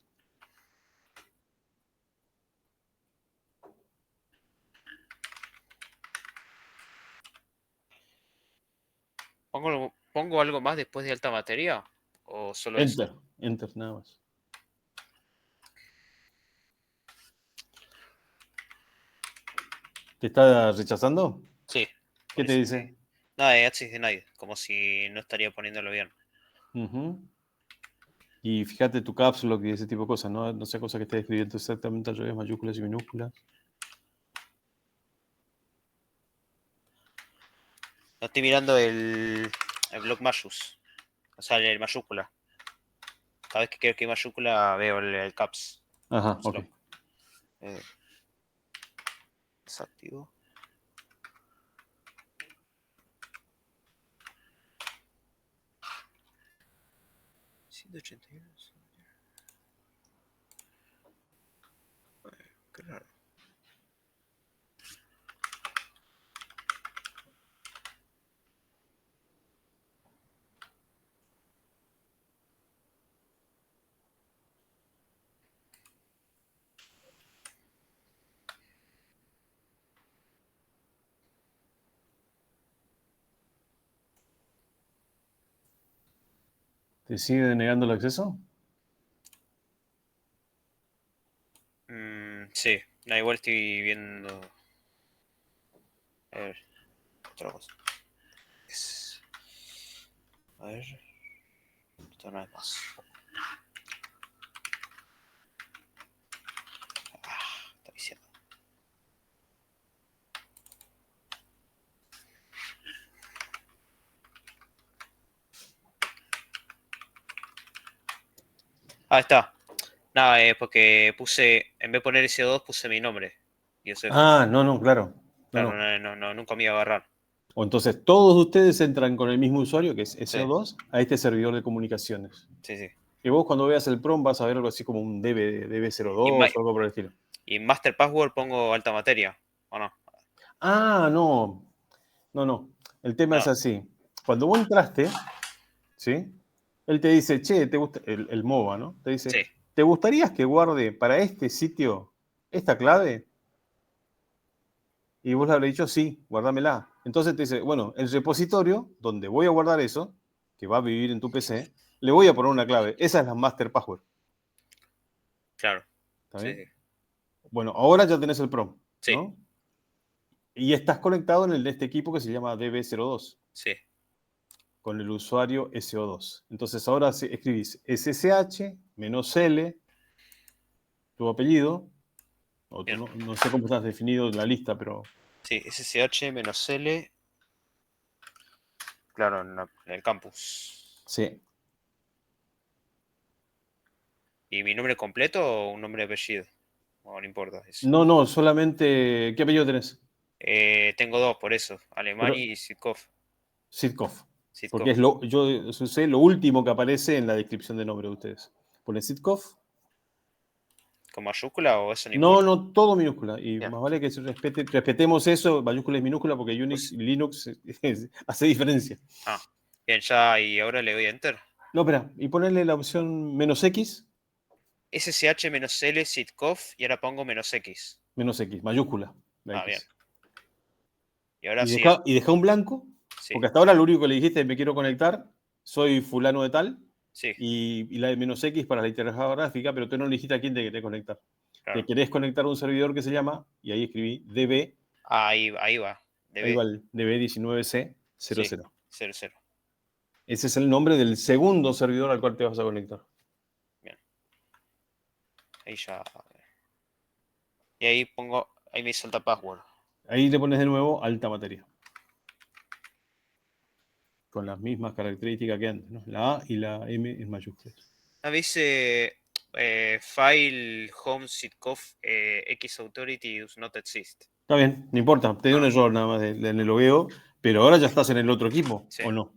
S5: ¿Pongo algo más después de alta materia? ¿O solo eso?
S1: Enter, enter nada más. ¿Te está rechazando?
S5: Sí.
S1: ¿Qué te
S5: Parece que
S1: dice?
S5: sí. Nada de Axis Denied. Como si no estaría poniéndolo bien.
S1: Ujú. Y fíjate tu caps lock y ese tipo de cosas, ¿no? No sea cosa que estés escribiendo exactamente al revés, mayúsculas y minúsculas.
S5: No estoy mirando el block mayús. O sea, el mayúscula. Cada vez que quiero que hay mayúscula veo el caps.
S1: Ajá, ok.
S5: Lock. Desactivo. $181. Qué raro.
S1: ¿Te sigue denegando el acceso?
S5: Sí, no, igual estoy viendo. A ver, otra cosa. A ver. Esto no es más. Está diciendo. Ahí está. Nada, porque puse, en vez de poner SO2, puse mi nombre. Y eso,
S1: No, claro.
S5: claro,
S1: No.
S5: nunca me iba a agarrar.
S1: O entonces todos ustedes entran con el mismo usuario, que es SO2,
S5: Sí.
S1: a este servidor de comunicaciones.
S5: Sí.
S1: Y vos cuando veas el prom vas a ver algo así como un DB02 o algo por el estilo.
S5: Y Master Password pongo alta materia, ¿o no?
S1: No. El tema
S5: No.
S1: es así. Cuando vos entraste, ¿sí? Él te dice, che, ¿te gusta? El MOBA, ¿no? Te dice,
S5: Sí.
S1: ¿te gustaría que guarde para este sitio esta clave? Y vos le habrás dicho, sí, guárdamela. Entonces te dice, bueno, el repositorio donde voy a guardar eso, que va a vivir en tu PC, le voy a poner una clave. Esa es la Master Password.
S5: Claro.
S1: ¿Está
S5: Sí.
S1: bien? Bueno, ahora ya tenés el prom,
S5: Sí.
S1: ¿no? Y estás conectado en este equipo que se llama DB02,
S5: Sí.
S1: con el usuario SO2. Entonces ahora escribís SSH -L, tu apellido, o
S5: Bien.
S1: no sé cómo estás definido en la lista, pero...
S5: Sí, SSH-L. Claro, en el campus.
S1: Sí.
S5: ¿Y mi nombre completo o un nombre de apellido? No importa eso.
S1: No, solamente... ¿Qué apellido tenés?
S5: Tengo dos, por eso. Alemani y Sitkov.
S1: Sitkov. Porque
S5: Sitkov.
S1: yo sé lo último que aparece en la descripción de nombre de ustedes. Pone Sitkov.
S5: ¿Con mayúscula o eso no
S1: No,
S5: importa?
S1: todo minúscula. Y
S5: Bien.
S1: más vale que respetemos eso, mayúscula y minúscula, porque Unix y Linux hace diferencia.
S5: Bien, ya, y ahora le doy a Enter.
S1: No, espera, y ponerle la opción -X.
S5: SSH-L Sitkov y ahora pongo -X.
S1: -X, mayúscula. La
S5: Bien.
S1: X.
S5: Y ahora
S1: Y
S5: sí.
S1: deja un blanco,
S5: Sí.
S1: porque hasta ahora lo único que le dijiste es me quiero conectar, soy fulano de tal,
S5: Sí.
S1: y la de -X para la interfaz gráfica, pero tú no le dijiste a quién te querés conectar.
S5: Claro.
S1: Te querés conectar a un servidor que se llama, y ahí escribí DB.
S5: Ahí va.
S1: Ahí va el DB19C00.
S5: Sí, 00.
S1: Ese es el nombre del segundo servidor al cual te vas a conectar.
S5: Bien. Ahí ya. Y ahí me salta password.
S1: Ahí le pones de nuevo alta materia. Con las mismas características que antes, ¿no? La A y la M en mayúsculas.
S5: A mí dice file home sitkov x authority does not exist.
S1: Está bien, no importa, te dio un error nada más en el logueo, pero ahora ya estás en el otro equipo,
S5: Sí.
S1: ¿o no?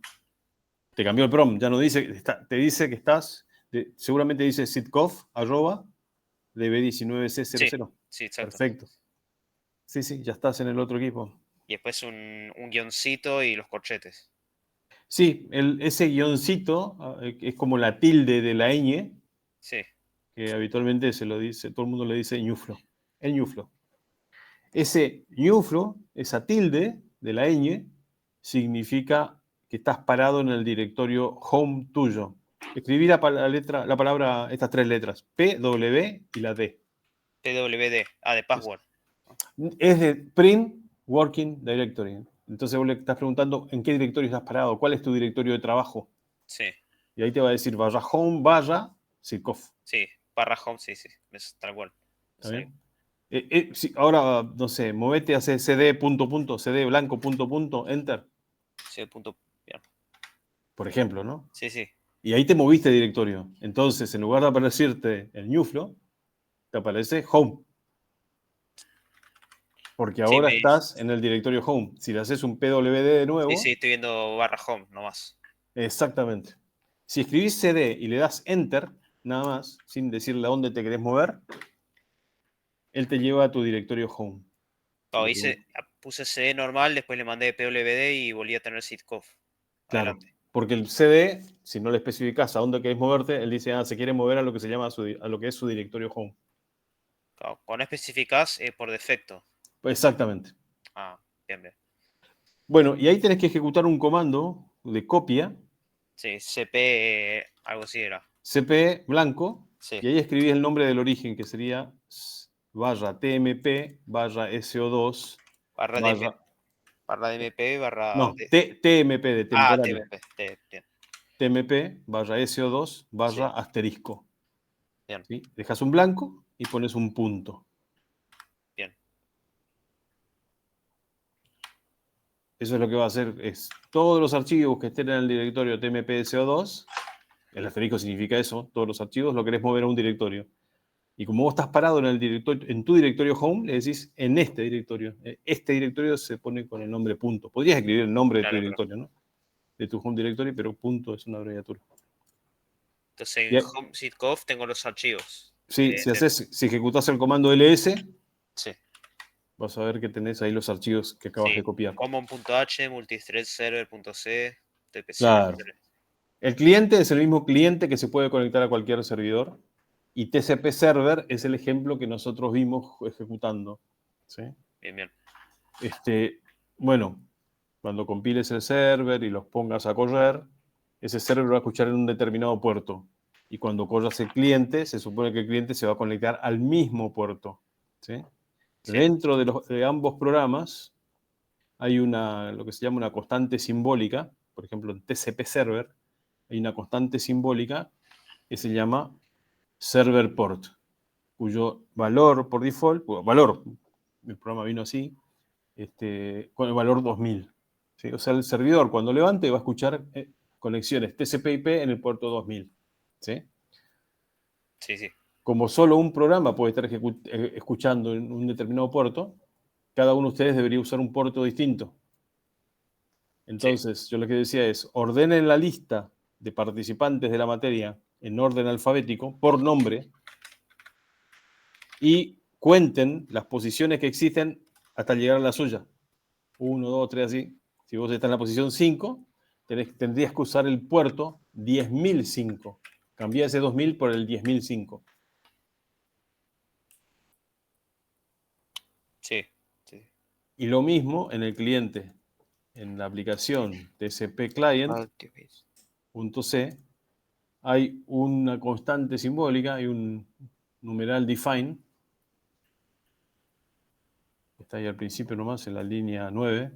S1: Te cambió el prom, ya no dice, te dice que estás, seguramente dice sitkov @db19c00.
S5: Sí, exacto.
S1: Perfecto. Sí, ya estás en el otro equipo.
S5: Y después un guioncito y los corchetes.
S1: Sí, ese guioncito es como la tilde de la ñ,
S5: Sí.
S1: que habitualmente se lo dice, todo el mundo le dice ñuflo. El ñuflo. Ese ñuflo, esa tilde de la ñ, significa que estás parado en el directorio home tuyo. Escribí la palabra, estas tres letras, P, W y la D.
S5: PWD. De password.
S1: Es de Print Working Directory. Entonces vos le estás preguntando en qué directorio estás parado, cuál es tu directorio de trabajo.
S5: Sí.
S1: Y ahí te va a decir /home/ Sitkov.
S5: Sí, /home, sí. Es tal cual.
S1: ¿Está bien? Ahora, no sé, movete, hace cd cd blanco enter.
S5: Sí, punto. Bien.
S1: Por ejemplo, ¿no?
S5: Sí.
S1: Y ahí te moviste de directorio. Entonces, en lugar de aparecerte el ñuflo, te aparece home. Porque ahora estás en el directorio home. Si le haces un pwd de nuevo.
S5: Sí, estoy viendo /home nomás.
S1: Exactamente. Si escribís cd y le das enter, nada más, sin decirle a dónde te querés mover, él te lleva a tu directorio home.
S5: Puse CD normal, después le mandé PWD y volví a tener Sitkov.
S1: Claro.
S5: Adelante.
S1: Porque el CD, si no le especificás a dónde querés moverte, él dice, se quiere mover a lo que se llama a lo que es su directorio home.
S5: Claro, cuando especificás por defecto.
S1: Exactamente.
S5: Bien.
S1: Bueno, y ahí tenés que ejecutar un comando de copia.
S5: Sí, cp Algo así era.
S1: CP blanco,
S5: Sí.
S1: y ahí escribís el nombre del origen, que sería barra TMP, barra SO2,
S5: Barra DMP. Barra DMP, barra...
S1: no, TMP de temporal.
S5: TMP. Bien.
S1: TMP, barra SO2, barra
S5: Sí.
S1: asterisco.
S5: Bien.
S1: ¿Sí? Dejas un blanco y pones un punto.
S5: Bien.
S1: Eso es lo que va a hacer, es todos los archivos que estén en el directorio TMP SO2, el asterisco significa eso, todos los archivos lo querés mover a un directorio. Y como vos estás parado en el directorio, en tu directorio home, le decís en este directorio. Este directorio se pone con el nombre punto. Podrías escribir el nombre de tu directorio, ¿no? De tu home directory, pero punto es una abreviatura.
S5: Entonces en home sitconf tengo los archivos.
S1: Sí, si ejecutás el comando ls,
S5: sí.
S1: Vas a ver que tenés ahí los archivos que acabas de copiar.
S5: Common.h, multithreadserver.c, tpc.
S1: Claro. El cliente es el mismo cliente que se puede conectar a cualquier servidor. Y TCP Server es el ejemplo que nosotros vimos ejecutando. ¿Sí?
S5: Bien.
S1: Bueno, cuando compiles el server y los pongas a correr, ese server va a escuchar en un determinado puerto. Y cuando corras el cliente, se supone que el cliente se va a conectar al mismo puerto. ¿Sí? Sí. Dentro de ambos programas hay lo que se llama una constante simbólica. Por ejemplo, en TCP Server hay una constante simbólica que se llama server port, cuyo valor por default, el programa vino así, con el valor 2000. ¿Sí? O sea, el servidor cuando levante va a escuchar conexiones TCP/IP en el puerto 2000. ¿Sí?
S5: Sí.
S1: Como solo un programa puede estar escuchando en un determinado puerto, cada uno de ustedes debería usar un puerto distinto. Entonces, yo lo que decía es, ordenen la lista de participantes de la materia en orden alfabético, por nombre, y cuenten las posiciones que existen hasta llegar a la suya. 1, 2, 3, así. Si vos estás en la posición 5, tendrías que usar el puerto 10.005. Cambiá ese 2000 por el 10.005.
S5: Sí.
S1: Y lo mismo en el cliente. En la aplicación TCP Client.c hay una constante simbólica, hay un numeral define. Está ahí al principio nomás, en la línea 9.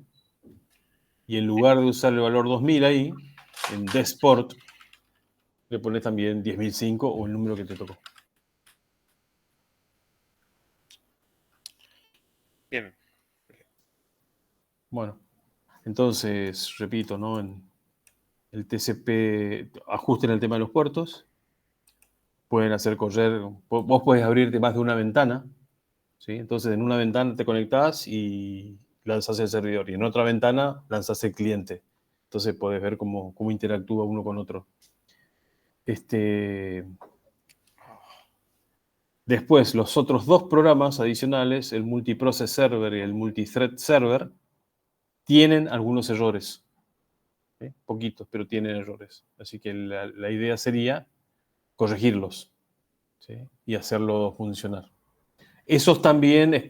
S1: Y en lugar de usar el valor 2000 ahí, en desport, le pones también 10.005 o el número que te tocó.
S5: Bien.
S1: Bueno, entonces, repito, ¿no? En el TCP, ajusten el tema de los puertos. Pueden hacer correr, vos podés abrirte más de una ventana. ¿Sí? Entonces, en una ventana te conectás y lanzás el servidor. Y en otra ventana lanzás el cliente. Entonces, podés ver cómo interactúa uno con otro. Después, los otros dos programas adicionales, el Multiprocess Server y el Multithread Server, tienen algunos errores. ¿Sí? Poquitos, pero tienen errores. Así que la idea sería corregirlos, ¿sí? Y hacerlo funcionar. Esos también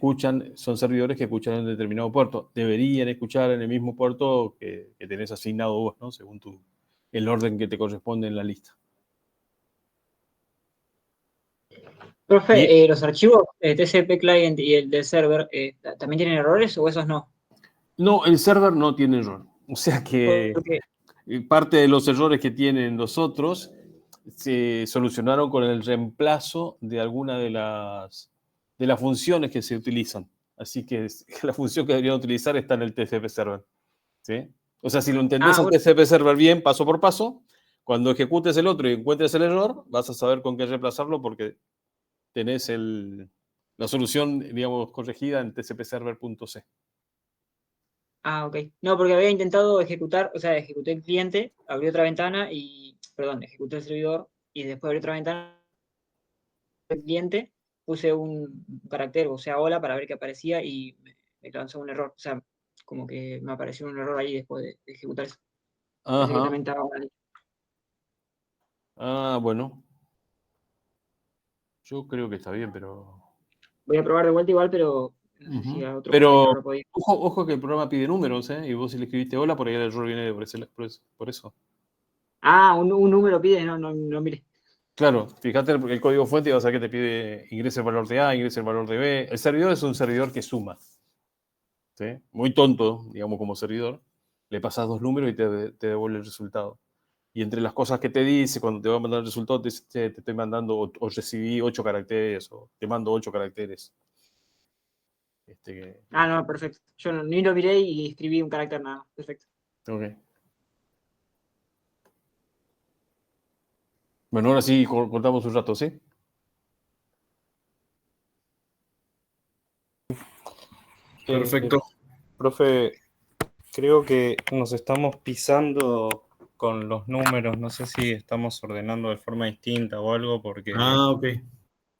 S1: son servidores que escuchan en determinado puerto. Deberían escuchar en el mismo puerto que tenés asignado vos, ¿no? Según el orden que te corresponde en la lista.
S2: Profe, ¿los archivos TCP Client y el del server también tienen errores o esos no?
S1: No, el server no tiene error. O sea que parte de los errores que tienen los otros se solucionaron con el reemplazo de alguna de las funciones que se utilizan. Así que la función que deberían utilizar está en el TCP Server. ¿Sí? O sea, si lo entendés al TCP Server bien, paso por paso, cuando ejecutes el otro y encuentres el error, vas a saber con qué reemplazarlo porque tenés la solución, digamos, corregida en tcpserver.c.
S2: Ah, ok. No, porque había intentado ejecutar, o sea, ejecuté el cliente, abrí otra ventana ejecuté el servidor y después abrí otra ventana del cliente, puse un carácter, o sea, hola, para ver qué aparecía y me lanzó un error. O sea, como que me apareció un error ahí después de ejecutar eso. Pensé que también estaba mal.
S1: Ah, bueno. Yo creo que está bien, pero...
S2: Voy a probar de vuelta igual, pero no sé si a otro
S1: pero
S2: lo podía.
S1: ojo que el programa pide números, ¿eh? Y vos si le escribiste hola, por ahí el error viene por eso.
S2: Ah, un número pide, no mire.
S1: Claro, fíjate el código fuente y vas a ver que te pide ingrese el valor de A, ingrese el valor de B. El servidor es un servidor que suma. ¿Sí? Muy tonto, digamos, como servidor. Le pasas 2 números y te devuelve el resultado. Y entre las cosas que te dice, cuando te va a mandar el resultado, te dice, "Che, te estoy mandando, o recibí 8 caracteres, o te mando 8 caracteres.
S2: No, perfecto. Yo ni lo miré y escribí un carácter nada. Perfecto.
S1: Ok. Bueno, ahora sí cortamos un rato, ¿sí?
S3: Perfecto. Profe, creo que nos estamos pisando con los números. No sé si estamos ordenando de forma distinta o algo, porque
S1: Ok.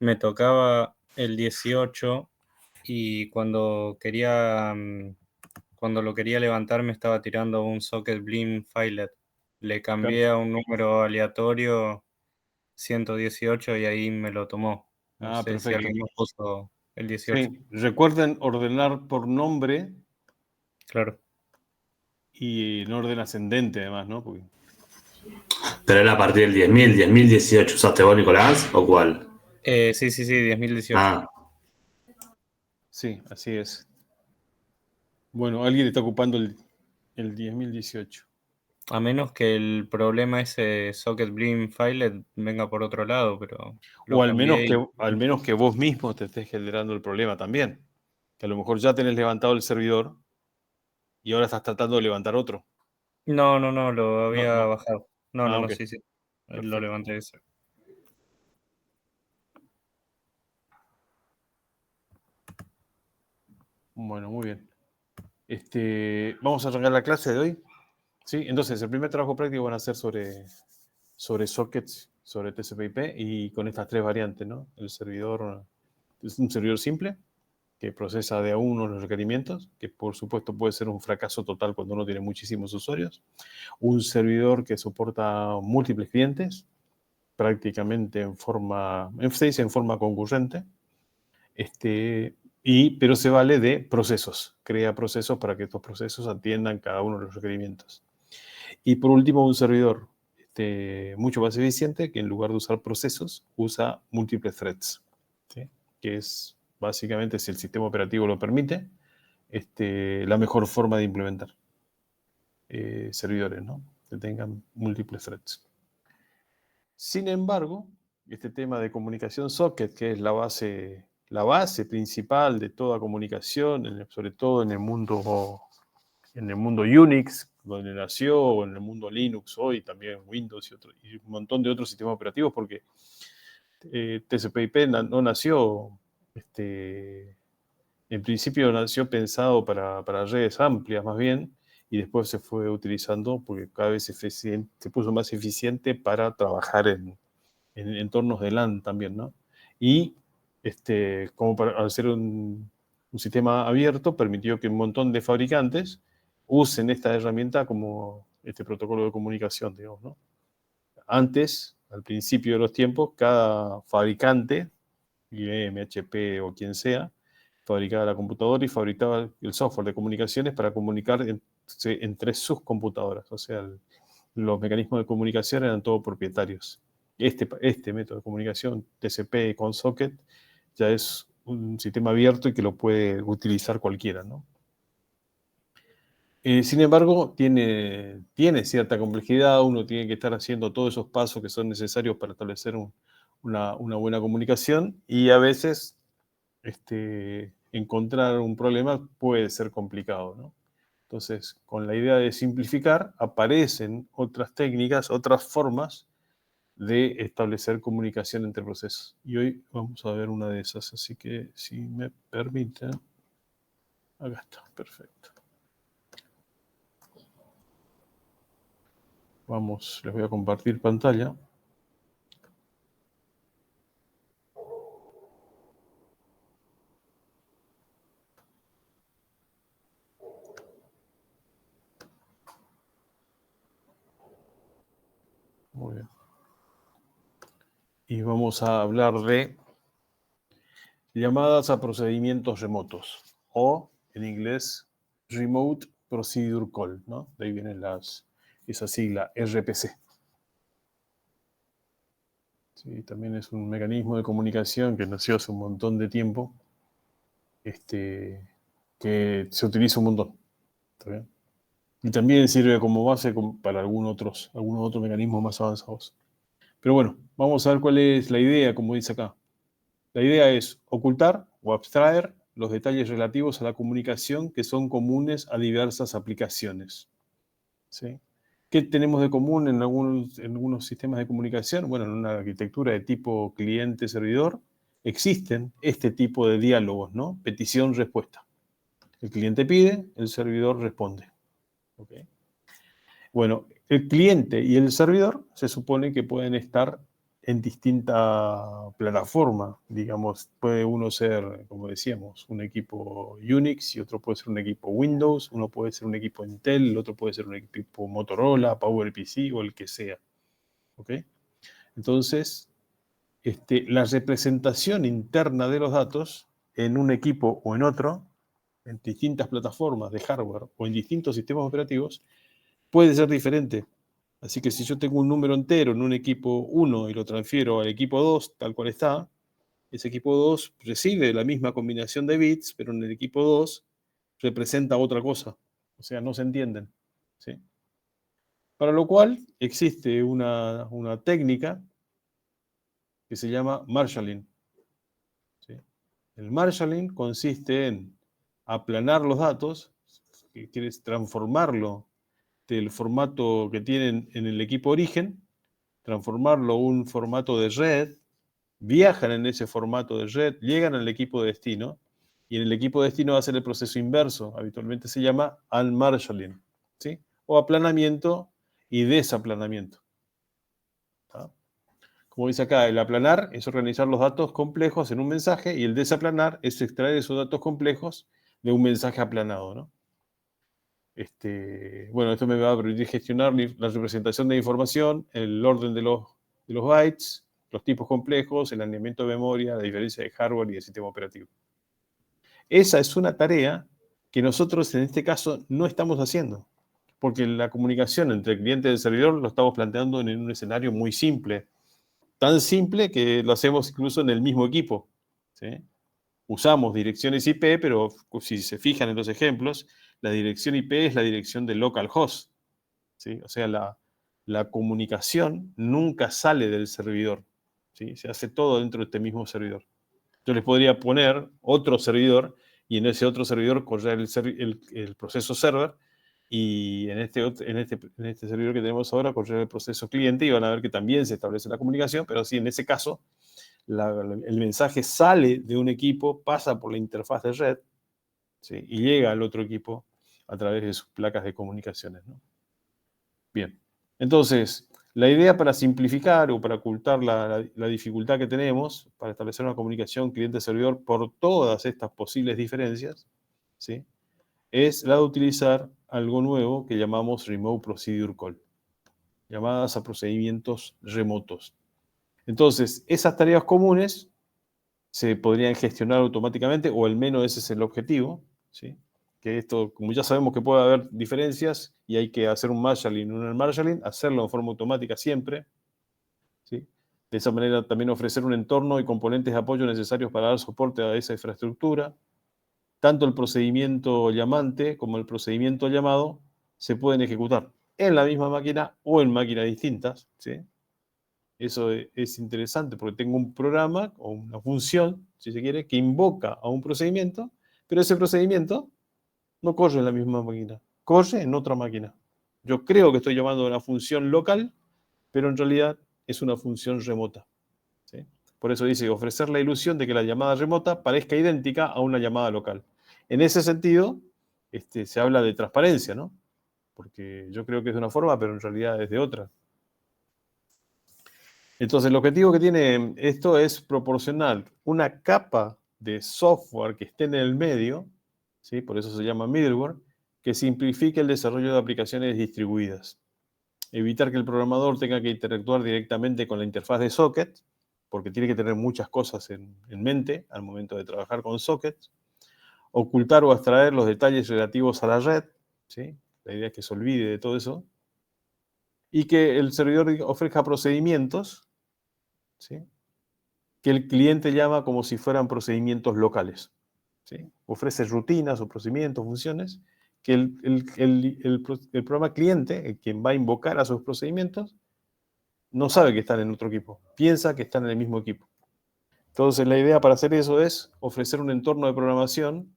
S3: me tocaba el 18 y cuando lo quería levantar me estaba tirando un socket Blim Filet. Le cambié a un número aleatorio 118 y ahí me lo tomó. No sé si
S1: Perfecto.
S3: alguien nos puso el 18.
S1: Sí, recuerden ordenar por nombre
S3: Claro.
S1: y en orden ascendente, además, ¿no? Porque...
S4: Pero era a partir del 10.018. ¿Usaste vos, Nicolás? ¿O cuál?
S3: Sí, 10.018.
S4: Ah,
S1: Sí, así es. Bueno, alguien está ocupando el 10.018.
S3: A menos que el problema ese socket Blim Filet venga por otro lado, pero
S1: O
S3: lo cambié y...
S1: al menos que vos mismo te estés generando el problema también. Que a lo mejor ya tenés levantado el servidor y ahora estás tratando de levantar otro.
S3: No, lo
S1: No,
S3: había
S1: no.
S3: bajado. No,
S1: Ok.
S3: sí. Lo
S1: Perfecto.
S3: levanté ese.
S1: Bueno, muy bien. Vamos a arrancar la clase de hoy. ¿Sí? Entonces, el primer trabajo práctico van a ser sobre sockets, sobre TCP/IP y con estas 3 variantes, ¿no? El servidor es un servidor simple que procesa de a uno los requerimientos, que por supuesto puede ser un fracaso total cuando uno tiene muchísimos usuarios. Un servidor que soporta múltiples clientes, prácticamente en forma concurrente, pero se vale de procesos, crea procesos para que estos procesos atiendan cada uno de los requerimientos. Y por último, un servidor mucho más eficiente que en lugar de usar procesos, usa múltiples threads, ¿sí? Que es básicamente, si el sistema operativo lo permite, la mejor forma de implementar servidores, ¿no? Que tengan múltiples threads. Sin embargo, este tema de comunicación socket, que es la base principal de toda comunicación, sobre todo en el mundo Unix, donde nació, o en el mundo Linux hoy, también Windows y un montón de otros sistemas operativos, porque TCP/IP no nació, en principio nació pensado para redes amplias más bien, y después se fue utilizando porque cada vez se puso más eficiente para trabajar en entornos de LAN también, ¿no? Y al ser un sistema abierto, permitió que un montón de fabricantes usen esta herramienta como este protocolo de comunicación, digamos, ¿no? Antes, al principio de los tiempos, cada fabricante, IBM, HP o quien sea, fabricaba la computadora y fabricaba el software de comunicaciones para comunicar entre sus computadoras. O sea, los mecanismos de comunicación eran todos propietarios. Este método de comunicación, TCP con socket, ya es un sistema abierto y que lo puede utilizar cualquiera, ¿no? Sin embargo, tiene cierta complejidad, uno tiene que estar haciendo todos esos pasos que son necesarios para establecer una buena comunicación y a veces encontrar un problema puede ser complicado, ¿no? Entonces, con la idea de simplificar, aparecen otras técnicas, otras formas de establecer comunicación entre procesos. Y hoy vamos a ver una de esas, así que si me permiten, acá está, perfecto. Vamos, les voy a compartir pantalla. Muy bien. Y vamos a hablar de llamadas a procedimientos remotos, o en inglés, Remote Procedure Call, ¿no? De ahí viene esa sigla, RPC. ¿sí? También es un mecanismo de comunicación que nació hace un montón de tiempo, que se utiliza un montón. ¿Está bien? Y también sirve como base para algunos otros mecanismos más avanzados. Pero bueno, vamos a ver cuál es la idea, como dice acá. La idea es ocultar o abstraer los detalles relativos a la comunicación que son comunes a diversas aplicaciones. ¿Sí? ¿Qué tenemos de común en algunos sistemas de comunicación? Bueno, en una arquitectura de tipo cliente-servidor existen este tipo de diálogos, ¿no? Petición-respuesta. El cliente pide, el servidor responde. ¿Okay? Bueno, el cliente y el servidor se supone que pueden estar en distinta plataforma. Digamos, puede uno ser, como decíamos, un equipo Unix y otro puede ser un equipo Windows, uno puede ser un equipo Intel, el otro puede ser un equipo Motorola, PowerPC o el que sea. ¿Ok? Entonces, la representación interna de los datos en un equipo o en otro, en distintas plataformas de hardware o en distintos sistemas operativos, puede ser diferente. Así que si yo tengo un número entero en un equipo 1 y lo transfiero al equipo 2, tal cual está, ese equipo 2 recibe la misma combinación de bits, pero en el equipo 2 representa otra cosa. O sea, no se entienden. ¿Sí? Para lo cual existe una técnica que se llama marshalling. ¿Sí? El marshalling consiste en aplanar los datos, que quieres transformarlo del formato que tienen en el equipo origen, transformarlo a un formato de red, viajan en ese formato de red, llegan al equipo de destino, y en el equipo de destino va a ser el proceso inverso, habitualmente se llama unmarshalling, ¿sí? O aplanamiento y desaplanamiento. ¿Tá? Como dice acá, el aplanar es organizar los datos complejos en un mensaje y el desaplanar es extraer esos datos complejos de un mensaje aplanado, ¿no? Bueno, esto me va a permitir gestionar la representación de información, el orden de los bytes, los tipos complejos, el alineamiento de memoria, la diferencia de hardware y de sistema operativo. Esa es una tarea que nosotros en este caso no estamos haciendo, porque la comunicación entre el cliente y el servidor lo estamos planteando en un escenario muy simple, tan simple que lo hacemos incluso en el mismo equipo, ¿sí? Usamos direcciones IP, pero si se fijan en los ejemplos, la dirección IP es la dirección de localhost, ¿sí? O sea, la comunicación nunca sale del servidor, ¿sí? Se hace todo dentro de este mismo servidor. Yo les podría poner otro servidor y en ese otro servidor correr el proceso server y en este servidor que tenemos ahora correr el proceso cliente y van a ver que también se establece la comunicación, pero sí, en ese caso, el mensaje sale de un equipo, pasa por la interfaz de red, ¿sí? Y llega al otro equipo a través de sus placas de comunicaciones, ¿no? Bien, entonces, la idea para simplificar o para ocultar la dificultad que tenemos para establecer una comunicación cliente-servidor por todas estas posibles diferencias, ¿sí? Es la de utilizar algo nuevo que llamamos Remote Procedure Call, llamadas a procedimientos remotos. Entonces, esas tareas comunes se podrían gestionar automáticamente, o al menos ese es el objetivo, ¿sí? Que esto, como ya sabemos que puede haber diferencias y hay que hacer un marshalling, un unmarshalling, hacerlo de forma automática siempre, ¿sí? De esa manera también ofrecer un entorno y componentes de apoyo necesarios para dar soporte a esa infraestructura. Tanto el procedimiento llamante como el procedimiento llamado se pueden ejecutar en la misma máquina o en máquinas distintas, ¿sí? Eso es interesante porque tengo un programa o una función, si se quiere, que invoca a un procedimiento, pero ese procedimiento no corre en la misma máquina, corre en otra máquina. Yo creo que estoy llamando a una función local, pero en realidad es una función remota, ¿sí? Por eso dice ofrecer la ilusión de que la llamada remota parezca idéntica a una llamada local. En ese sentido, se habla de transparencia, ¿no? Porque yo creo que es de una forma, pero en realidad es de otra. Entonces, el objetivo que tiene esto es proporcionar una capa de software que esté en el medio, ¿sí? Por eso se llama middleware, que simplifique el desarrollo de aplicaciones distribuidas. Evitar que el programador tenga que interactuar directamente con la interfaz de socket, porque tiene que tener muchas cosas en mente al momento de trabajar con sockets. Ocultar o abstraer los detalles relativos a la red, ¿sí? La idea es que se olvide de todo eso. Y que el servidor ofrezca procedimientos ¿sí? Que el cliente llama como si fueran procedimientos locales, ¿sí? Ofrece rutinas o procedimientos, funciones, que el programa cliente, quien va a invocar a sus procedimientos, no sabe que están en otro equipo, piensa que están en el mismo equipo. Entonces la idea para hacer eso es ofrecer un entorno de programación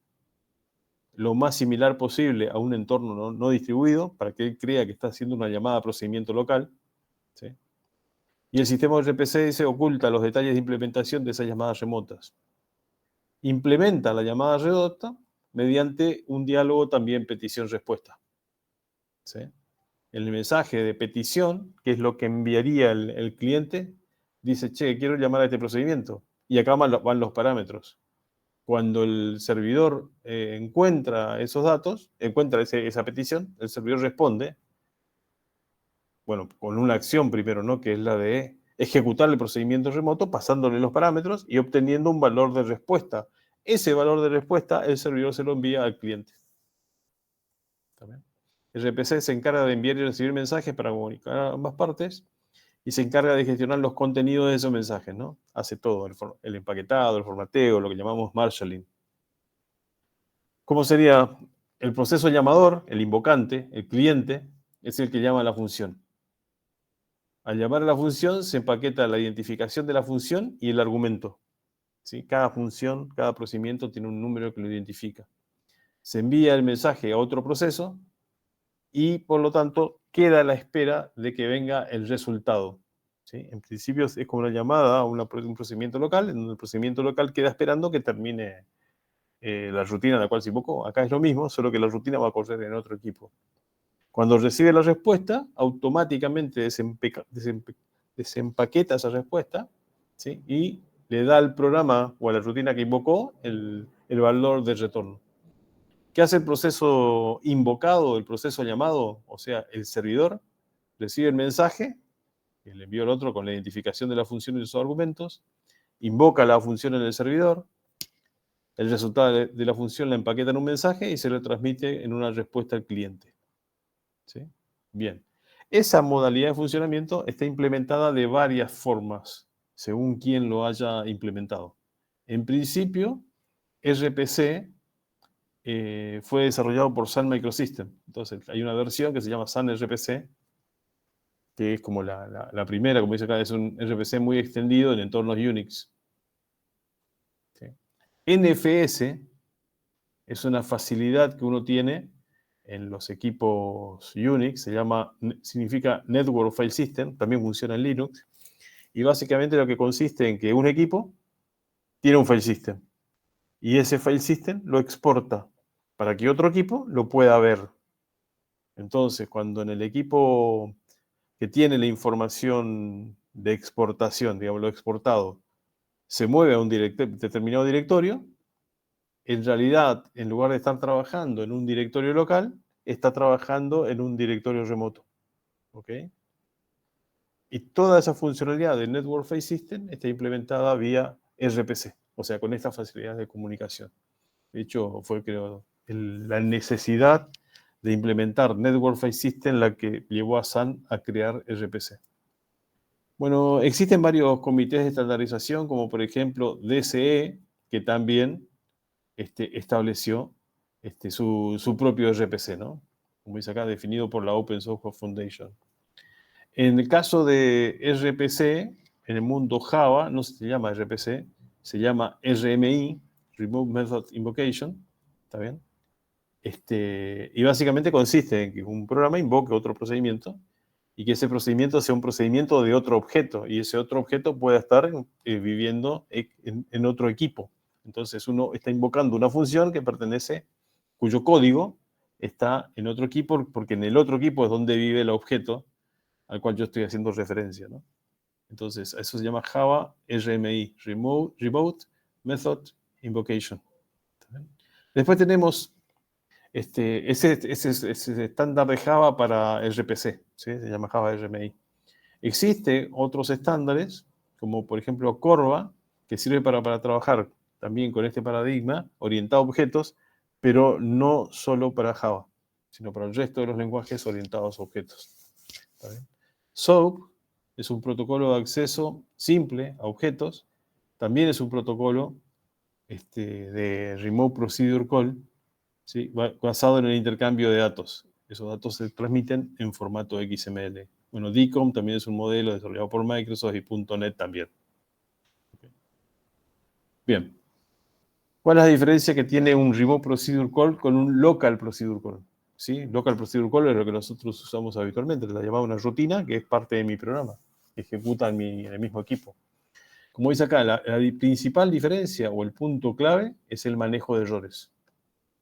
S1: lo más similar posible a un entorno no distribuido, para que él crea que está haciendo una llamada a procedimiento local, ¿sí? Y el sistema RPC se oculta los detalles de implementación de esas llamadas remotas. Implementa la llamada remota mediante un diálogo también petición-respuesta, ¿sí? El mensaje de petición, que es lo que enviaría el cliente, dice, che, quiero llamar a este procedimiento. Y acá van los parámetros. Cuando el servidor encuentra esos datos, encuentra esa petición, el servidor responde, bueno, con una acción primero, ¿no? Que es la de ejecutar el procedimiento remoto, pasándole los parámetros y obteniendo un valor de respuesta. Ese valor de respuesta, el servidor se lo envía al cliente. ¿Está bien? El RPC se encarga de enviar y recibir mensajes para comunicar a ambas partes y se encarga de gestionar los contenidos de esos mensajes, ¿no? Hace todo, el empaquetado, el formateo, lo que llamamos marshalling. ¿Cómo sería? El proceso llamador, el invocante, el cliente, es el que llama a la función. Al llamar a la función se empaqueta la identificación de la función y el argumento, ¿sí? Cada función, cada procedimiento tiene un número que lo identifica. Se envía el mensaje a otro proceso y, por lo tanto, queda a la espera de que venga el resultado, ¿sí? En principio es como una llamada a un procedimiento local, en donde el procedimiento local queda esperando que termine la rutina a la cual se invocó. Acá es lo mismo, solo que la rutina va a correr en otro equipo. Cuando recibe la respuesta, automáticamente desempaqueta esa respuesta, ¿sí? Y le da al programa o a la rutina que invocó el valor de retorno. ¿Qué hace el proceso invocado, el proceso llamado? O sea, el servidor recibe el mensaje, que le envió al otro con la identificación de la función y sus argumentos, invoca la función en el servidor, el resultado de la función la empaqueta en un mensaje y se lo transmite en una respuesta al cliente, ¿sí? Bien. Esa modalidad de funcionamiento está implementada de varias formas, según quien lo haya implementado. En principio, RPC fue desarrollado por Sun Microsystems. Entonces, hay una versión que se llama Sun RPC, que es como la primera, como dice acá, es un RPC muy extendido en entornos Unix. ¿Sí? NFS es una facilidad que uno tiene en los equipos Unix, significa Network File System, también funciona en Linux, y básicamente lo que consiste en que un equipo tiene un file system, y ese file system lo exporta para que otro equipo lo pueda ver. Entonces, cuando en el equipo que tiene la información de exportación, digamos, lo exportado, se mueve a un determinado directorio, en realidad, en lugar de estar trabajando en un directorio local, está trabajando en un directorio remoto. ¿Ok? Y toda esa funcionalidad de Network File System está implementada vía RPC, o sea, con estas facilidades de comunicación. De hecho, fue, creo, la necesidad de implementar Network File System la que llevó a Sun a crear RPC. Bueno, existen varios comités de estandarización, como por ejemplo DSE, que también estableció su propio RPC, ¿no? Como dice acá, definido por la Open Software Foundation. En el caso de RPC, en el mundo Java, no se llama RPC, se llama RMI, Remote Method Invocation, ¿está bien? Y básicamente consiste en que un programa invoque otro procedimiento y que ese procedimiento sea un procedimiento de otro objeto, y ese otro objeto pueda estar viviendo en otro equipo. Entonces uno está invocando una función que pertenece, cuyo código está en otro equipo, porque en el otro equipo es donde vive el objeto al cual yo estoy haciendo referencia, ¿no? Entonces, eso se llama Java RMI, Remote Method Invocation. Después tenemos ese estándar de Java para RPC, ¿sí? Se llama Java RMI. Existen otros estándares, como por ejemplo Corva, que sirve para trabajar también con este paradigma, orientado a objetos, pero no solo para Java, sino para el resto de los lenguajes orientados a objetos. ¿Está bien? SOAP es un protocolo de acceso simple a objetos. También es un protocolo de Remote Procedure Call, ¿sí? Basado en el intercambio de datos. Esos datos se transmiten en formato XML. Bueno, DCOM también es un modelo desarrollado por Microsoft y .NET también. Bien. ¿Cuál es la diferencia que tiene un Remote Procedure Call con un Local Procedure Call? ¿Sí? Local Procedure Call es lo que nosotros usamos habitualmente, la llamamos una rutina, que es parte de mi programa, que ejecuta en el mismo equipo. Como dice acá, la principal diferencia o el punto clave es el manejo de errores.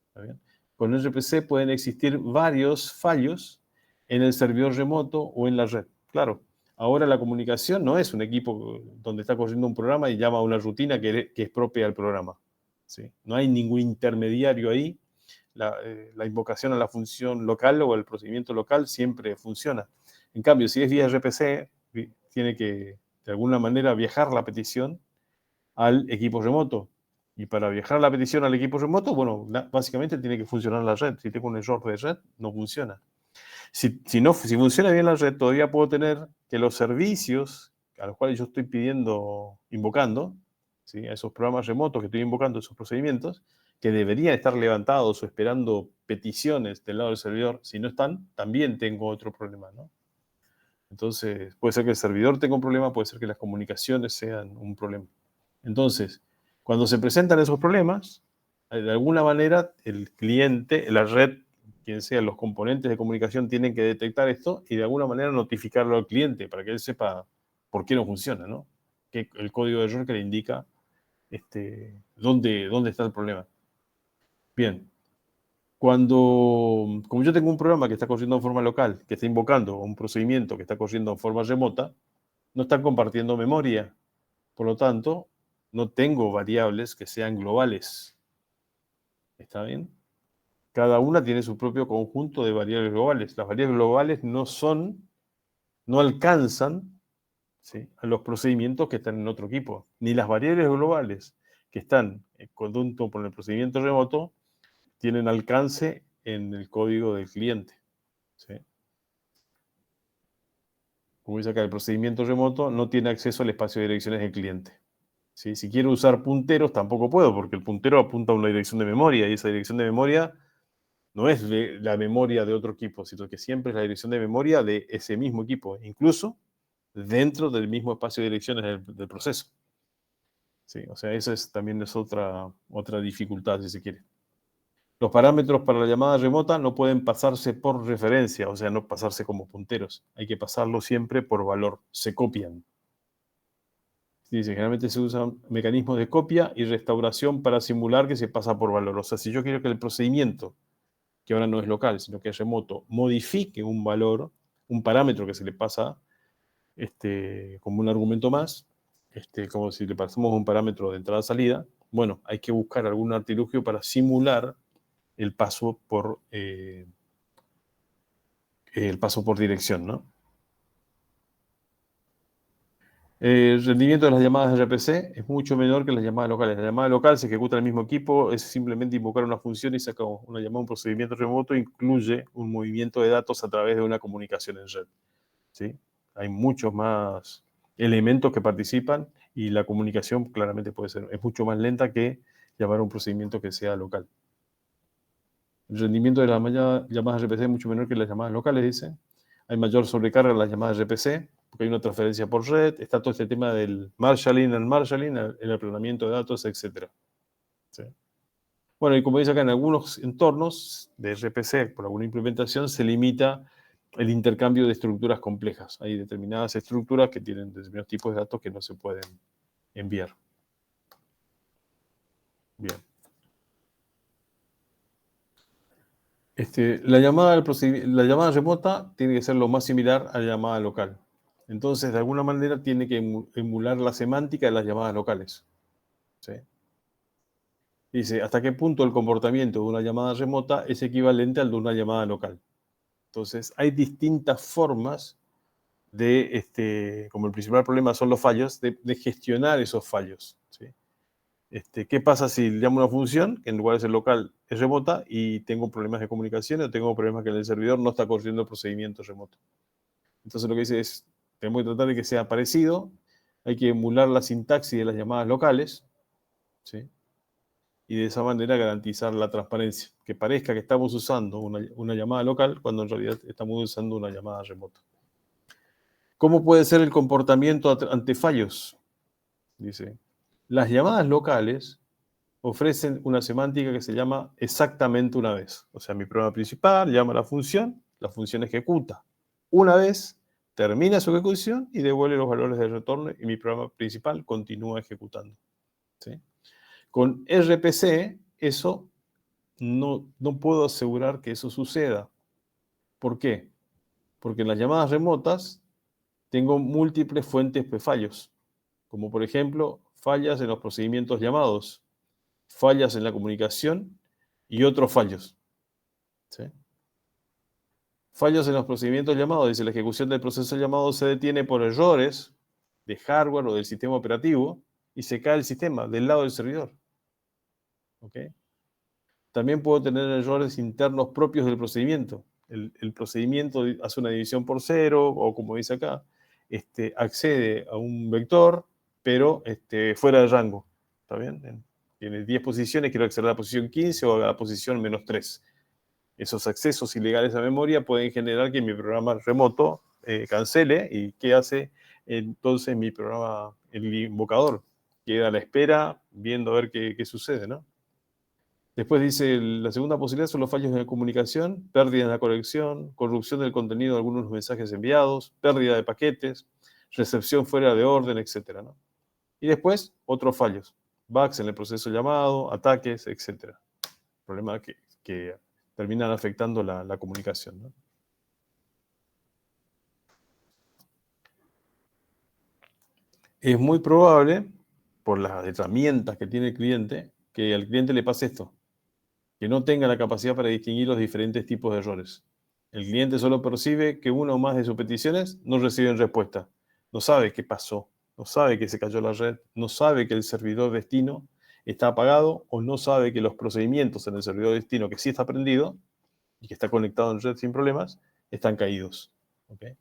S1: ¿Está bien? Con RPC pueden existir varios fallos en el servidor remoto o en la red. Claro, ahora la comunicación no es un equipo donde está corriendo un programa y llama a una rutina que es propia del programa. ¿Sí? No hay ningún intermediario ahí. La invocación a la función local o el procedimiento local siempre funciona. En cambio, si es vía RPC, tiene que, de alguna manera, viajar la petición al equipo remoto. Y para viajar la petición al equipo remoto, bueno, básicamente tiene que funcionar la red. Si tengo un error de red, no funciona. Si funciona bien la red, todavía puedo tener que los servicios a los cuales yo estoy invocando, ¿sí? A esos programas remotos que estoy invocando, esos procedimientos, que deberían estar levantados o esperando peticiones del lado del servidor, si no están, también tengo otro problema, ¿no? Entonces, puede ser que el servidor tenga un problema, puede ser que las comunicaciones sean un problema. Entonces, cuando se presentan esos problemas, de alguna manera el cliente, la red, quien sea, los componentes de comunicación tienen que detectar esto y de alguna manera notificarlo al cliente para que él sepa por qué no funciona, ¿no? Que el código de error que le indica dónde está el problema. Bien. Como yo tengo un programa que está corriendo en forma local, que está invocando un procedimiento que está corriendo en forma remota, no están compartiendo memoria. Por lo tanto, no tengo variables que sean globales. ¿Está bien? Cada una tiene su propio conjunto de variables globales. Las variables globales no alcanzan, ¿sí?, a los procedimientos que están en otro equipo. Ni las variables globales que están en conjunto con el procedimiento remoto tienen alcance en el código del cliente. ¿Sí? Como dice acá, el procedimiento remoto no tiene acceso al espacio de direcciones del cliente. ¿Sí? Si quiero usar punteros, tampoco puedo, porque el puntero apunta a una dirección de memoria, y esa dirección de memoria no es la memoria de otro equipo, sino que siempre es la dirección de memoria de ese mismo equipo, incluso dentro del mismo espacio de direcciones del proceso. ¿Sí? O sea, eso también es otra dificultad, si se quiere. Los parámetros para la llamada remota no pueden pasarse por referencia, o sea, no pasarse como punteros. Hay que pasarlo siempre por valor. Se copian. Dice, generalmente se usan mecanismos de copia y restauración para simular que se pasa por valor. O sea, si yo quiero que el procedimiento, que ahora no es local, sino que es remoto, modifique un valor, un parámetro que se le pasa como un argumento más, como si le pasamos un parámetro de entrada-salida, bueno, hay que buscar algún artilugio para simular el paso por dirección, ¿no? El rendimiento de las llamadas de RPC es mucho menor que las llamadas locales. La llamada local se ejecuta en el mismo equipo, es simplemente invocar una función y saca una llamada. Un procedimiento remoto incluye un movimiento de datos a través de una comunicación en red. ¿Sí? Hay muchos más elementos que participan y la comunicación claramente es mucho más lenta que llamar a un procedimiento que sea local. El rendimiento de las llamadas RPC es mucho menor que las llamadas locales, dice. Hay mayor sobrecarga en las llamadas RPC, porque hay una transferencia por red. Está todo este tema del marshalling, el aplanamiento de datos, etc. ¿Sí? Bueno, y como dice acá, en algunos entornos de RPC, por alguna implementación, se limita el intercambio de estructuras complejas. Hay determinadas estructuras que tienen determinados tipos de datos que no se pueden enviar. Bien. La llamada remota tiene que ser lo más similar a la llamada local. Entonces, de alguna manera, tiene que emular la semántica de las llamadas locales. ¿Sí? Dice, ¿hasta qué punto el comportamiento de una llamada remota es equivalente al de una llamada local? Entonces, hay distintas formas como el principal problema son los fallos, de gestionar esos fallos. ¿Sí? ¿Qué pasa si llamo una función que en lugar de ser local es remota y tengo problemas de comunicación o tengo problemas que el servidor no está corriendo el procedimiento remoto? Entonces lo que dice es, tenemos que tratar de que sea parecido. Hay que emular la sintaxis de las llamadas locales, ¿sí? Y de esa manera garantizar la transparencia. Que parezca que estamos usando una llamada local cuando en realidad estamos usando una llamada remota. ¿Cómo puede ser el comportamiento ante fallos? Dice, las llamadas locales ofrecen una semántica que se llama exactamente una vez. O sea, mi programa principal llama a la función ejecuta. Una vez, termina su ejecución y devuelve los valores de retorno y mi programa principal continúa ejecutando. ¿Sí? Con RPC, eso no puedo asegurar que eso suceda. ¿Por qué? Porque en las llamadas remotas tengo múltiples fuentes de fallos, como por ejemplo, fallas en los procedimientos llamados, fallas en la comunicación y otros fallos. ¿Sí? Fallos en los procedimientos llamados, dice, la ejecución del proceso llamado se detiene por errores de hardware o del sistema operativo y se cae el sistema del lado del servidor. ¿Ok? También puedo tener errores internos propios del procedimiento. El procedimiento hace una división por cero, o como dice acá, accede a un vector, pero fuera de rango. ¿Está bien? Tiene 10 posiciones, quiero acceder a la posición 15 o a la posición -3. Esos accesos ilegales a memoria pueden generar que mi programa remoto cancele. ¿Y qué hace entonces mi programa, el invocador? Queda a la espera, viendo a ver qué sucede, ¿no? Después dice, la segunda posibilidad son los fallos de comunicación, pérdida en la conexión, corrupción del contenido de algunos mensajes enviados, pérdida de paquetes, recepción fuera de orden, etc., ¿no? Y después, otros fallos, bugs en el proceso llamado, ataques, etc. Problemas que terminan afectando la comunicación, ¿no? Es muy probable, por las herramientas que tiene el cliente, que al cliente le pase esto, que no tenga la capacidad para distinguir los diferentes tipos de errores. El cliente solo percibe que una o más de sus peticiones no reciben respuesta. No sabe qué pasó, no sabe que se cayó la red, no sabe que el servidor destino está apagado o no sabe que los procedimientos en el servidor destino que sí está prendido y que está conectado en red sin problemas, están caídos. ¿Okay?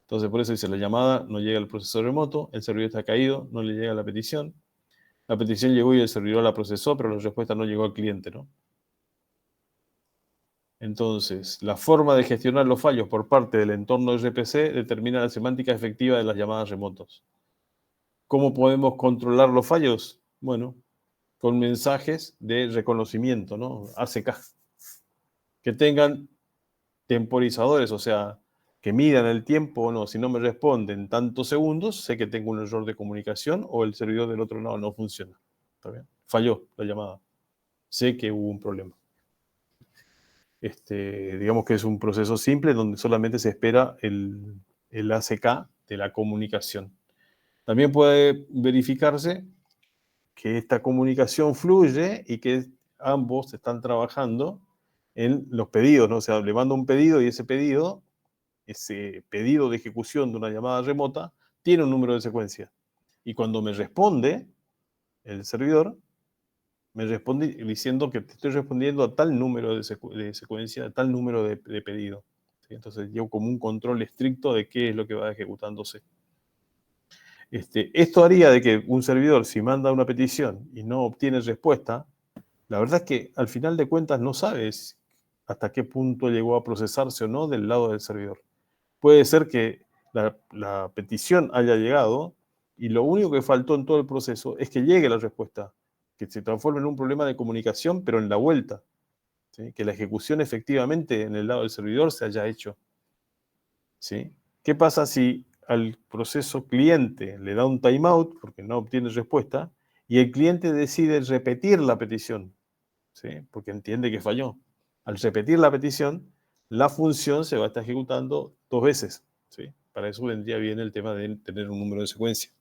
S1: Entonces, por eso dice, la llamada no llega al procesador remoto, el servidor está caído, no le llega la petición llegó y el servidor la procesó, pero la respuesta no llegó al cliente, ¿no? Entonces, la forma de gestionar los fallos por parte del entorno RPC determina la semántica efectiva de las llamadas remotas. ¿Cómo podemos controlar los fallos? Bueno, con mensajes de reconocimiento, ¿no? ACK. Que tengan temporizadores, o sea, que midan el tiempo o no. Si no me responden tantos segundos, sé que tengo un error de comunicación o el servidor del otro lado no funciona. ¿Está bien? Falló la llamada. Sé que hubo un problema. Digamos que es un proceso simple donde solamente se espera el ACK de la comunicación. También puede verificarse que esta comunicación fluye y que ambos están trabajando en los pedidos, ¿no? O sea, le mando un pedido y ese pedido de ejecución de una llamada remota tiene un número de secuencia. Y cuando me responde el servidor, me responde diciendo que te estoy respondiendo a tal número de secuencia, a tal número de pedido. ¿Sí? Entonces llevo como un control estricto de qué es lo que va ejecutándose. Esto haría de que un servidor, si manda una petición y no obtiene respuesta, la verdad es que al final de cuentas no sabes hasta qué punto llegó a procesarse o no del lado del servidor. Puede ser que la petición haya llegado y lo único que faltó en todo el proceso es que llegue la respuesta, que se transforme en un problema de comunicación, pero en la vuelta. ¿Sí? Que la ejecución efectivamente en el lado del servidor se haya hecho. ¿Sí? ¿Qué pasa si al proceso cliente le da un timeout porque no obtiene respuesta y el cliente decide repetir la petición? ¿Sí? Porque entiende que falló. Al repetir la petición, la función se va a estar ejecutando 2 veces. ¿Sí? Para eso vendría bien el tema de tener un número de secuencia.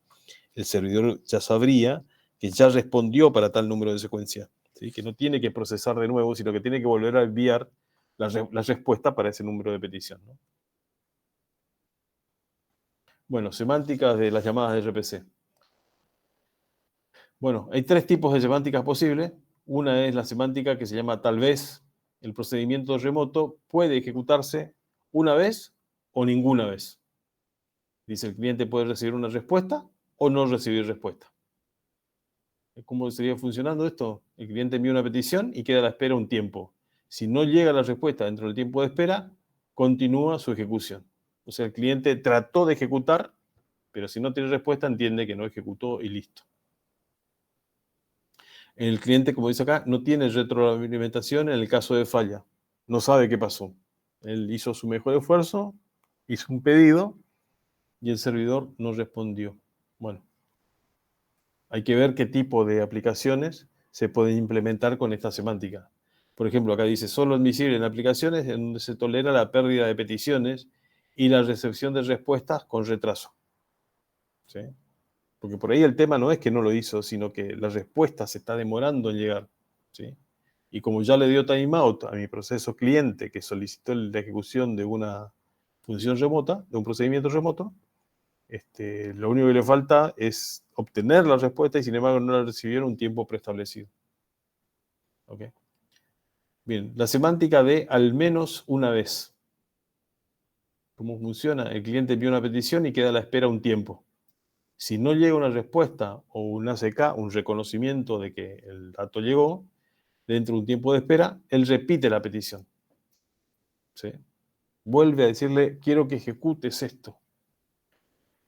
S1: El servidor ya sabría que ya respondió para tal número de secuencia. ¿Sí? Que no tiene que procesar de nuevo, sino que tiene que volver a enviar la respuesta para ese número de petición, ¿no? Bueno, semánticas de las llamadas de RPC. Bueno, hay 3 tipos de semánticas posibles. Una es la semántica que se llama tal vez. El procedimiento remoto puede ejecutarse una vez o ninguna vez. Dice, el cliente puede recibir una respuesta o no recibir respuesta. ¿Cómo sería funcionando esto? El cliente envía una petición y queda a la espera un tiempo. Si no llega la respuesta dentro del tiempo de espera, continúa su ejecución. O sea, el cliente trató de ejecutar, pero si no tiene respuesta, entiende que no ejecutó y listo. El cliente, como dice acá, no tiene retroalimentación en el caso de falla. No sabe qué pasó. Él hizo su mejor esfuerzo, hizo un pedido y el servidor no respondió. Bueno, hay que ver qué tipo de aplicaciones se pueden implementar con esta semántica. Por ejemplo, acá dice, solo admisible en aplicaciones en donde se tolera la pérdida de peticiones y la recepción de respuestas con retraso. ¿Sí? Porque por ahí el tema no es que no lo hizo, sino que la respuesta se está demorando en llegar. ¿Sí? Y como ya le dio timeout a mi proceso cliente que solicitó la ejecución de una función remota, de un procedimiento remoto, lo único que le falta es obtener la respuesta y sin embargo no la recibieron un tiempo preestablecido. ¿Ok? Bien, la semántica de al menos una vez. ¿Cómo funciona? El cliente envía una petición y queda a la espera un tiempo. Si no llega una respuesta o un ACK, un reconocimiento de que el dato llegó, dentro de un tiempo de espera, él repite la petición. ¿Sí? Vuelve a decirle, quiero que ejecutes esto.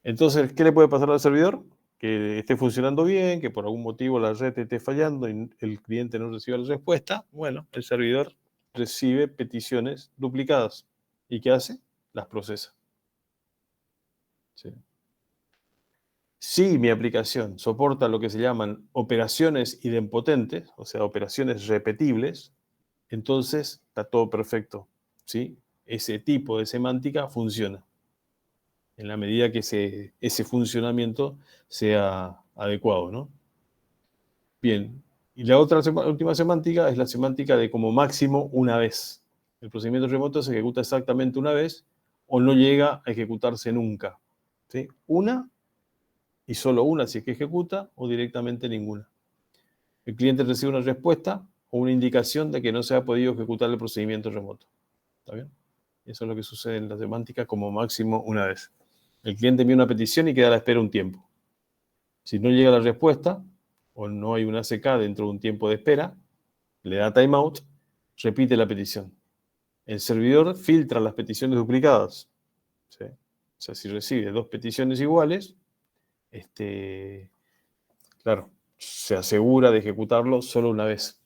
S1: Entonces, ¿qué le puede pasar al servidor? Que esté funcionando bien, que por algún motivo la red esté fallando y el cliente no reciba la respuesta. Bueno, el servidor recibe peticiones duplicadas. ¿Y qué hace? Las procesa. ¿Sí? Si mi aplicación soporta lo que se llaman operaciones idempotentes, o sea, operaciones repetibles, entonces está todo perfecto. ¿Sí? Ese tipo de semántica funciona en la medida que ese funcionamiento sea adecuado, ¿no? Bien, y la última semántica es la semántica de como máximo una vez. El procedimiento remoto se ejecuta exactamente una vez o no llega a ejecutarse nunca. ¿Sí? Una y solo una si es que ejecuta o directamente ninguna. El cliente recibe una respuesta o una indicación de que no se ha podido ejecutar el procedimiento remoto. ¿Está bien? Eso es lo que sucede en la semántica como máximo una vez. El cliente envía una petición y queda a la espera un tiempo. Si no llega la respuesta o no hay una ACK dentro de un tiempo de espera, le da timeout, repite la petición. El servidor filtra las peticiones duplicadas. ¿Sí? O sea, si recibe dos peticiones iguales, claro, se asegura de ejecutarlo solo una vez.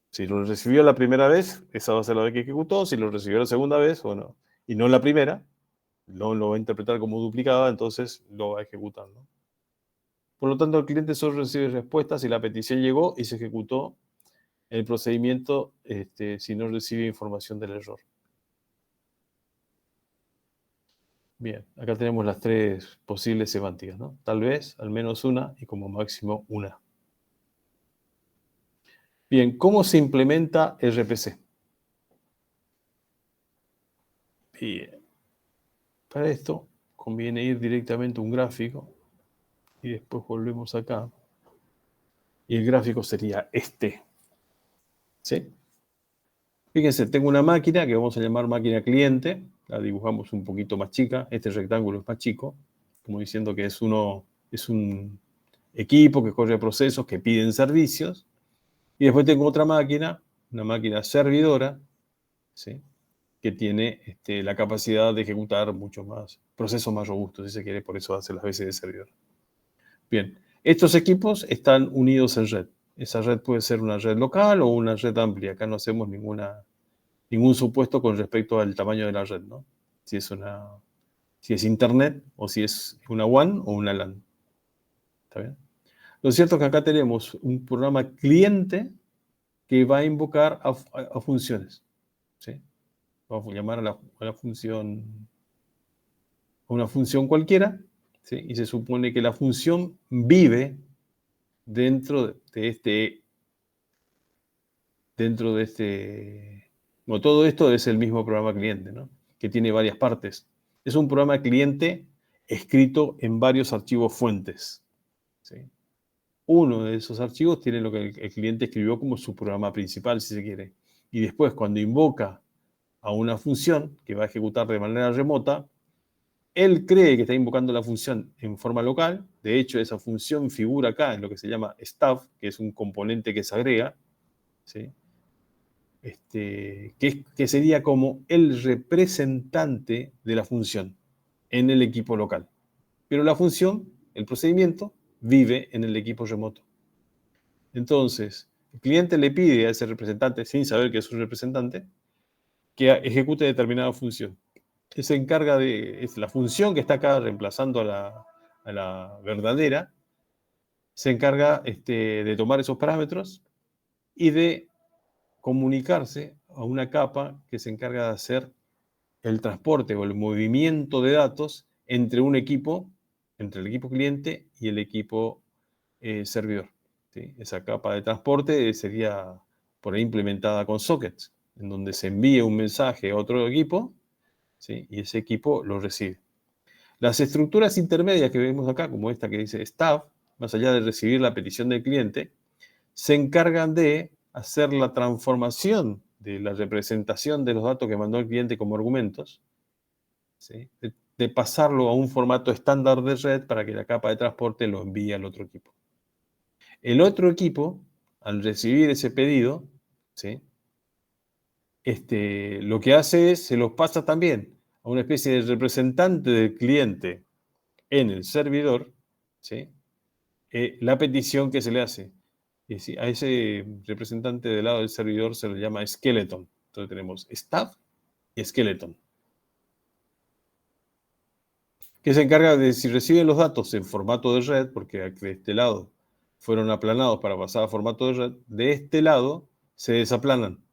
S1: Si lo recibió la primera vez, esa va a ser la vez que ejecutó. Si lo recibió la segunda vez, bueno, y no la primera, no lo va a interpretar como duplicada, entonces lo va a ejecutar, ¿no? Por lo tanto, el cliente solo recibe respuestas si la petición llegó y se ejecutó el procedimiento si no recibe información del error. Bien, acá tenemos las tres posibles semánticas, ¿no? Tal vez, al menos una y como máximo una. Bien, ¿cómo se implementa RPC? Bien, para esto conviene ir directamente a un gráfico y después volvemos acá. Y el gráfico sería este. ¿Sí? Fíjense, tengo una máquina que vamos a llamar máquina cliente. La dibujamos un poquito más chica. Este rectángulo es más chico, como diciendo que es un equipo que corre procesos que piden servicios. Y después tengo otra máquina, una máquina servidora, ¿sí? Que tiene la capacidad de ejecutar muchos más procesos más robustos, si se quiere, por eso hace las veces de servidor. Bien, estos equipos están unidos en red. Esa red puede ser una red local o una red amplia. Acá no hacemos ningún supuesto con respecto al tamaño de la red, ¿no? Si es Internet o si es una WAN o una LAN. ¿Está bien? Lo cierto es que acá tenemos un programa cliente que va a invocar a funciones. ¿Sí? Vamos a llamar a una función cualquiera, ¿sí? Y se supone que la función vive dentro de bueno, todo esto es el mismo programa cliente, ¿no? Que tiene varias partes. Es un programa cliente escrito en varios archivos fuentes, ¿sí? Uno de esos archivos tiene lo que el cliente escribió como su programa principal, si se quiere. Y después, cuando invoca a una función que va a ejecutar de manera remota, Él cree que está invocando la función en forma local. De hecho, esa función figura acá en lo que se llama staff, que es un componente que se agrega, ¿sí? Que sería como el representante de la función en el equipo local. Pero la función, el procedimiento, vive en el equipo remoto. Entonces, el cliente le pide a ese representante, sin saber que es un representante, que ejecute determinada función. Él se encarga es la función que está acá reemplazando a la verdadera, se encarga de tomar esos parámetros y de comunicarse a una capa que se encarga de hacer el transporte o el movimiento de datos entre un equipo, entre el equipo cliente y el equipo servidor. ¿Sí? Esa capa de transporte sería por ahí implementada con sockets, en donde se envía un mensaje a otro equipo, ¿sí? Y ese equipo lo recibe. Las estructuras intermedias que vemos acá, como esta que dice staff, más allá de recibir la petición del cliente, se encargan de hacer la transformación de la representación de los datos que mandó el cliente como argumentos, ¿sí? De pasarlo a un formato estándar de red para que la capa de transporte lo envíe al otro equipo. El otro equipo, al recibir ese pedido, ¿sí? Lo que hace es, se los pasa también a una especie de representante del cliente en el servidor, ¿sí? La petición que se le hace. Y a ese representante del lado del servidor se le llama skeleton. Entonces tenemos staff y skeleton, que se encarga de si reciben los datos en formato de red, porque de este lado fueron aplanados para pasar a formato de red, de este lado se desaplanan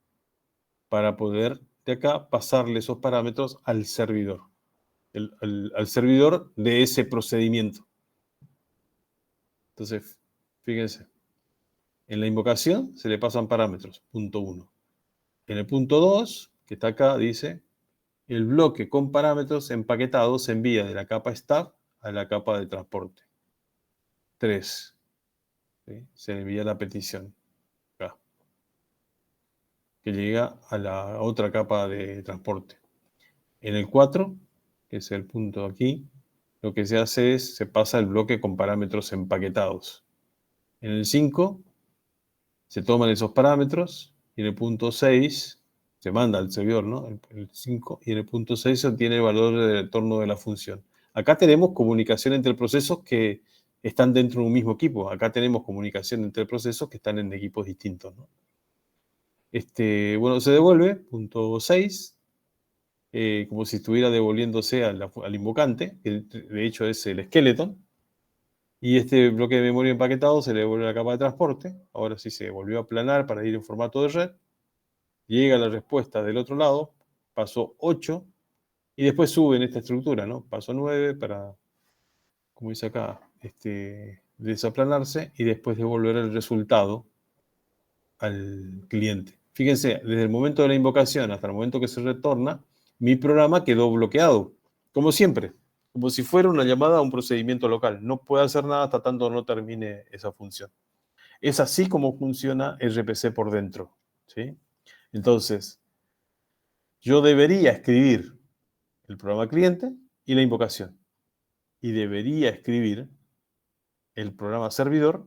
S1: para poder de acá pasarle esos parámetros al servidor, al servidor de ese procedimiento. Entonces, fíjense, en la invocación se le pasan parámetros, punto 1. En el punto 2, que está acá, dice, el bloque con parámetros empaquetados se envía de la capa staff a la capa de transporte. 3. ¿Sí? Se envía la petición acá, que llega a la otra capa de transporte. En el 4, que es el punto aquí, lo que se hace es, se pasa el bloque con parámetros empaquetados. En el 5, se toman esos parámetros, y en el punto 6, se manda al servidor, ¿no? El 5, y en el punto 6 se obtiene el valor de retorno de la función. Acá tenemos comunicación entre procesos que están dentro de un mismo equipo. Acá tenemos comunicación entre procesos que están en equipos distintos, ¿no? Bueno, se devuelve, punto 6, como si estuviera devolviéndose al invocante, que de hecho es el skeleton, y este bloque de memoria empaquetado se le devuelve a la capa de transporte. Ahora sí se volvió a aplanar para ir en formato de red. Llega la respuesta del otro lado, paso 8, y después sube en esta estructura, ¿no? Paso 9 para, como dice acá, desaplanarse y después devolver el resultado al cliente. Fíjense, desde el momento de la invocación hasta el momento que se retorna, mi programa quedó bloqueado, como siempre, como si fuera una llamada a un procedimiento local. No puede hacer nada hasta tanto no termine esa función. Es así como funciona RPC por dentro, ¿sí? Entonces, yo debería escribir el programa cliente y la invocación. Y debería escribir el programa servidor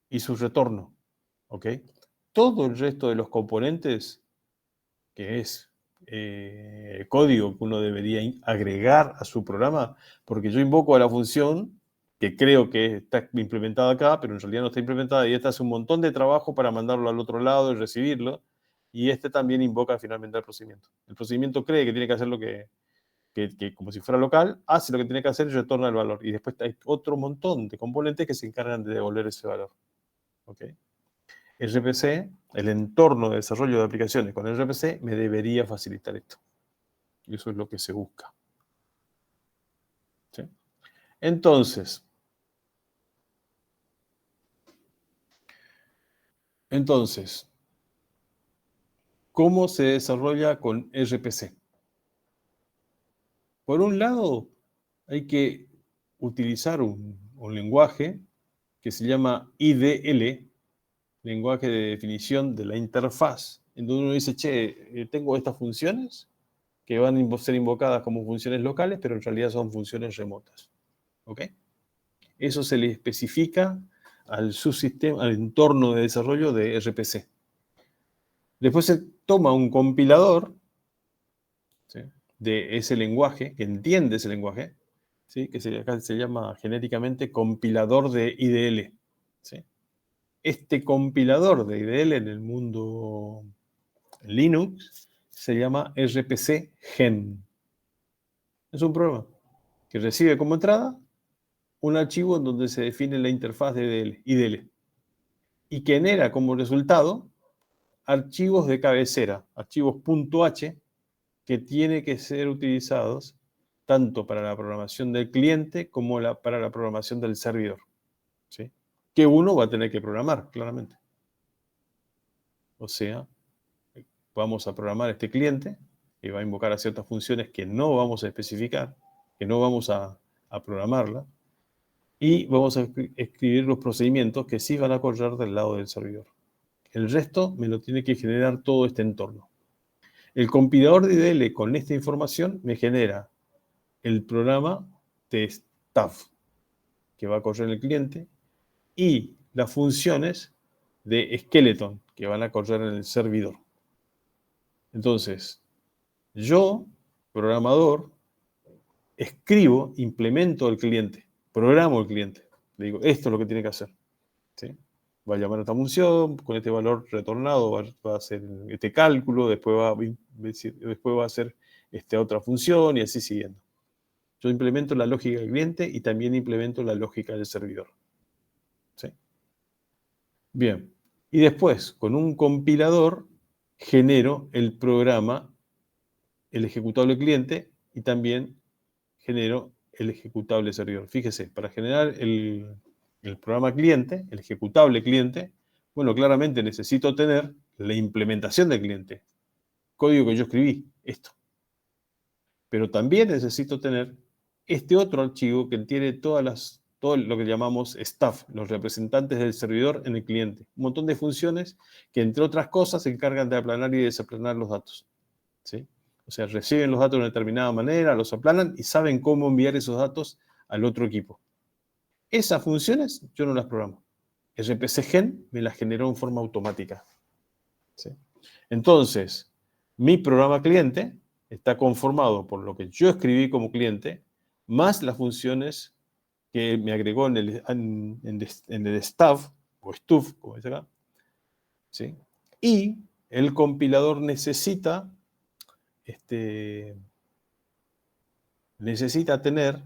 S1: y su retorno, ¿ok? Todo el resto de los componentes, que es código que uno debería agregar a su programa, porque yo invoco a la función que creo que está implementada acá, pero en realidad no está implementada, y esta hace un montón de trabajo para mandarlo al otro lado y recibirlo, y también invoca finalmente al procedimiento. El procedimiento cree que tiene que hacer lo que como si fuera local, hace lo que tiene que hacer y retorna el valor. Y después hay otro montón de componentes que se encargan de devolver ese valor. ¿Ok? RPC, el entorno de desarrollo de aplicaciones con RPC, me debería facilitar esto. Y eso es lo que se busca. ¿Sí? Entonces, ¿cómo se desarrolla con RPC? Por un lado, hay que utilizar un lenguaje que se llama IDL, lenguaje de definición de la interfaz, en donde uno dice, che, tengo estas funciones que van a ser invocadas como funciones locales, pero en realidad son funciones remotas. ¿Ok? Eso se le especifica al subsistema, al entorno de desarrollo de RPC. Después se toma un compilador, ¿sí?, de ese lenguaje, que entiende ese lenguaje, ¿sí?, que acá se llama genéricamente compilador de IDL. ¿Sí? Este compilador de IDL en el mundo Linux se llama RPC Gen. Es un programa que recibe como entrada un archivo en donde se define la interfaz de IDL y que genera como resultado archivos de cabecera, archivos .h, que tienen que ser utilizados tanto para la programación del cliente como para la programación del servidor. ¿Sí? Que uno va a tener que programar, claramente. O sea, vamos a programar este cliente que va a invocar a ciertas funciones que no vamos a especificar, que no vamos a programarla, y vamos a escribir los procedimientos que sí van a correr del lado del servidor. El resto me lo tiene que generar todo este entorno. El compilador de IDL con esta información me genera el programa de staff que va a correr el cliente y las funciones de skeleton que van a correr en el servidor. Entonces, yo, programador, escribo, implemento el cliente, programo el cliente. Le digo, esto es lo que tiene que hacer. ¿Sí? Va a llamar a esta función, con este valor retornado va a hacer este cálculo, después va a hacer esta otra función y así siguiendo. Yo implemento la lógica del cliente y también implemento la lógica del servidor. ¿Sí? Bien. Y después, con un compilador, genero el programa, el ejecutable cliente y también genero el ejecutable servidor. Fíjese, para generar el programa cliente, el ejecutable cliente, bueno, claramente necesito tener la implementación del cliente, código que yo escribí, esto. Pero también necesito tener este otro archivo que tiene todo lo que llamamos staff, los representantes del servidor en el cliente. Un montón de funciones que, entre otras cosas, se encargan de aplanar y desaplanar los datos. ¿Sí? O sea, reciben los datos de una determinada manera, los aplanan y saben cómo enviar esos datos al otro equipo. Esas funciones yo no las programo. RPC Gen me las generó en forma automática. ¿Sí? Entonces, mi programa cliente está conformado por lo que yo escribí como cliente, más las funciones que me agregó en el staff, o stuff, como dice acá. ¿Sí? Y el compilador necesita tener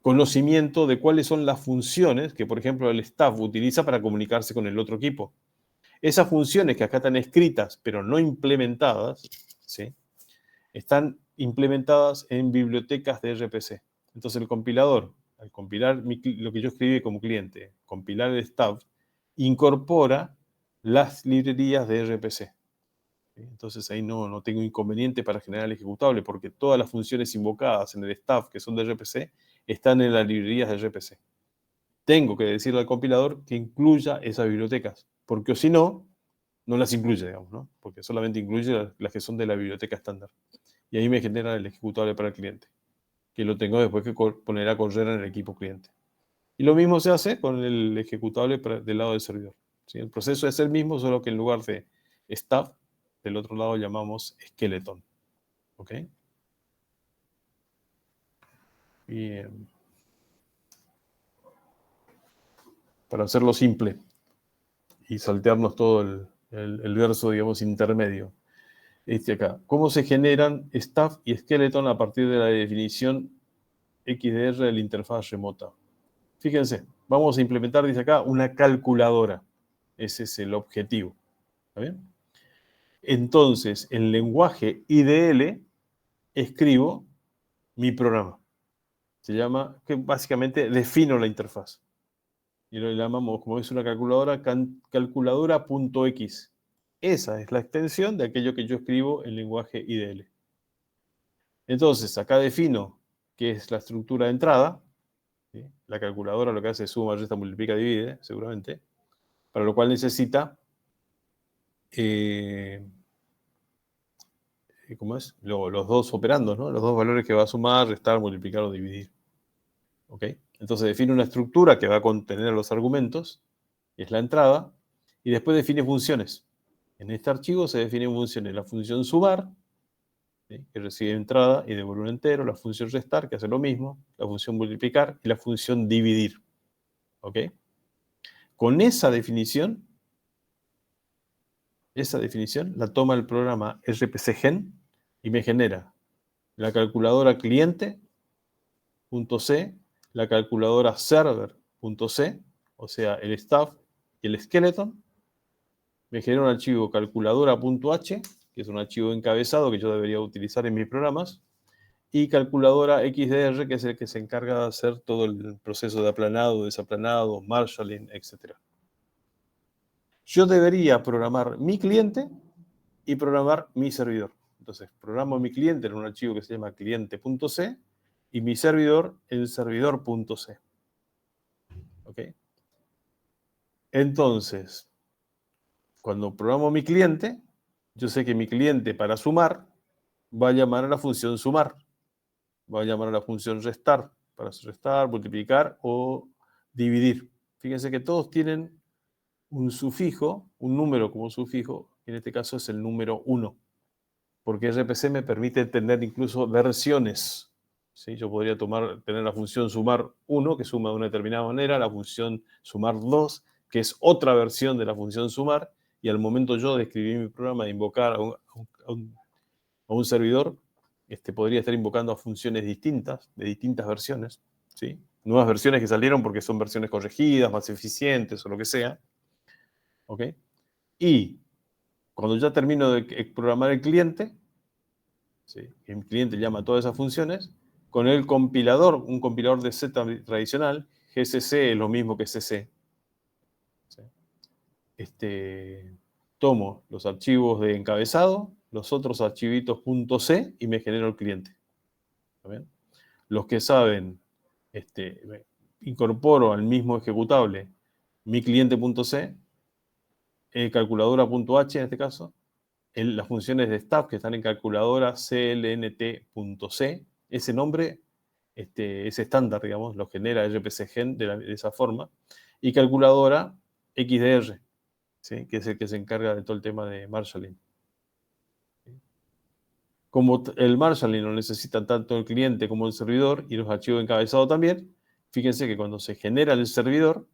S1: conocimiento de cuáles son las funciones que, por ejemplo, el staff utiliza para comunicarse con el otro equipo. Esas funciones que acá están escritas, pero no implementadas, ¿sí?, están implementadas en bibliotecas de RPC. Entonces el compilador, al compilar lo que yo escribí como cliente, compilar el staff, incorpora las librerías de RPC. Entonces ahí no tengo inconveniente para generar el ejecutable, porque todas las funciones invocadas en el staff que son de RPC están en las librerías de RPC. Tengo que decirle al compilador que incluya esas bibliotecas, porque si no, no las incluye, digamos, ¿no? Porque solamente incluye las que son de la biblioteca estándar. Y ahí me genera el ejecutable para el cliente, que lo tengo después que poner a correr en el equipo cliente. Y lo mismo se hace con el ejecutable del lado del servidor. ¿Sí? El proceso es el mismo, solo que en lugar de staff, del otro lado llamamos skeleton. ¿Ok? Bien. Para hacerlo simple y saltearnos todo el verso, digamos, intermedio. Acá. ¿Cómo se generan staff y skeleton a partir de la definición XDR de la interfaz remota? Fíjense, vamos a implementar, dice acá, una calculadora. Ese es el objetivo. ¿Está bien? Entonces, en lenguaje IDL, escribo mi programa. Se llama, que básicamente defino la interfaz. Y lo llamamos, como es una calculadora, calculadora.x. Esa es la extensión de aquello que yo escribo en lenguaje IDL. Entonces, acá defino qué es la estructura de entrada. ¿Sí? La calculadora lo que hace es suma, resta, multiplica, divide, seguramente. Para lo cual necesita ¿cómo es? Los dos operandos, ¿no? Los dos valores que va a sumar, restar, multiplicar o dividir. ¿Ok? Entonces define una estructura que va a contener los argumentos, que es la entrada, y después define funciones. En este archivo se definen funciones. La función sumar, ¿sí?, que recibe entrada y devuelve un entero, la función restar, que hace lo mismo, la función multiplicar y la función dividir. ¿Ok? Con esa definición la toma el programa RPCGen y me genera la calculadora cliente.c, la calculadora server.c, o sea, el staff y el skeleton. Me genera un archivo calculadora.h, que es un archivo encabezado que yo debería utilizar en mis programas, y calculadora XDR, que es el que se encarga de hacer todo el proceso de aplanado, desaplanado, marshalling, etc. Yo debería programar mi cliente y programar mi servidor. Entonces, programo mi cliente en un archivo que se llama cliente.c y mi servidor en servidor.c. ¿Ok? Entonces, cuando programo mi cliente, yo sé que mi cliente para sumar va a llamar a la función sumar, va a llamar a la función restar para restar, multiplicar o dividir. Fíjense que todos tienen un sufijo, un número como sufijo, en este caso es el número 1, porque RPC me permite tener incluso versiones. ¿Sí? Yo podría tener la función sumar 1, que suma de una determinada manera, la función sumar 2, que es otra versión de la función sumar, y al momento yo de escribir mi programa, de invocar a un servidor, podría estar invocando a funciones distintas, de distintas versiones, ¿sí? Nuevas versiones que salieron porque son versiones corregidas, más eficientes o lo que sea. ¿Ok? Y cuando ya termino de programar el cliente, ¿sí?, el cliente llama a todas esas funciones, con el compilador, un compilador de Z tradicional, GCC es lo mismo que CC. ¿Sí? Tomo los archivos de encabezado, los otros archivitos .c y me genero el cliente. ¿Está bien? Los que saben, incorporo al mismo ejecutable mi cliente.c, calculadora.h en este caso, las funciones de staff que están en calculadora clnt.c, ese nombre es estándar, digamos, lo genera RPCGen de esa forma, y calculadora XDR, ¿sí?, que es el que se encarga de todo el tema de marshalling. Como el marshalling lo necesitan tanto el cliente como el servidor, y los archivos encabezados también, fíjense que cuando se genera el servidor,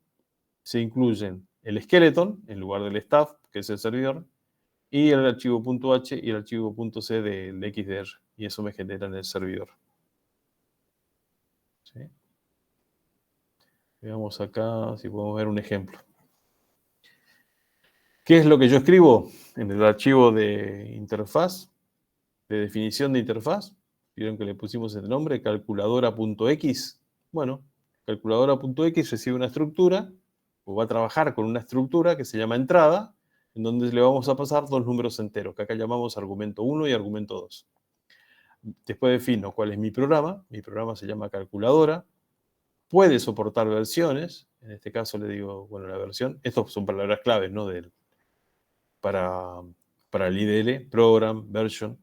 S1: se incluyen el skeleton en lugar del staff, que es el servidor, y el archivo .h y el archivo .c del XDR, y eso me genera en el servidor. ¿Sí? Veamos acá si podemos ver un ejemplo. ¿Qué es lo que yo escribo en el archivo de interfaz, de definición de interfaz? Vieron que le pusimos el nombre, calculadora.x. Bueno, calculadora.x recibe una estructura, o va a trabajar con una estructura que se llama entrada, en donde le vamos a pasar dos números enteros, que acá llamamos argumento 1 y argumento 2. Después defino cuál es mi programa se llama calculadora, puede soportar versiones, en este caso le digo, bueno, la versión, estos son palabras claves, ¿no?, para el IDL, program, version.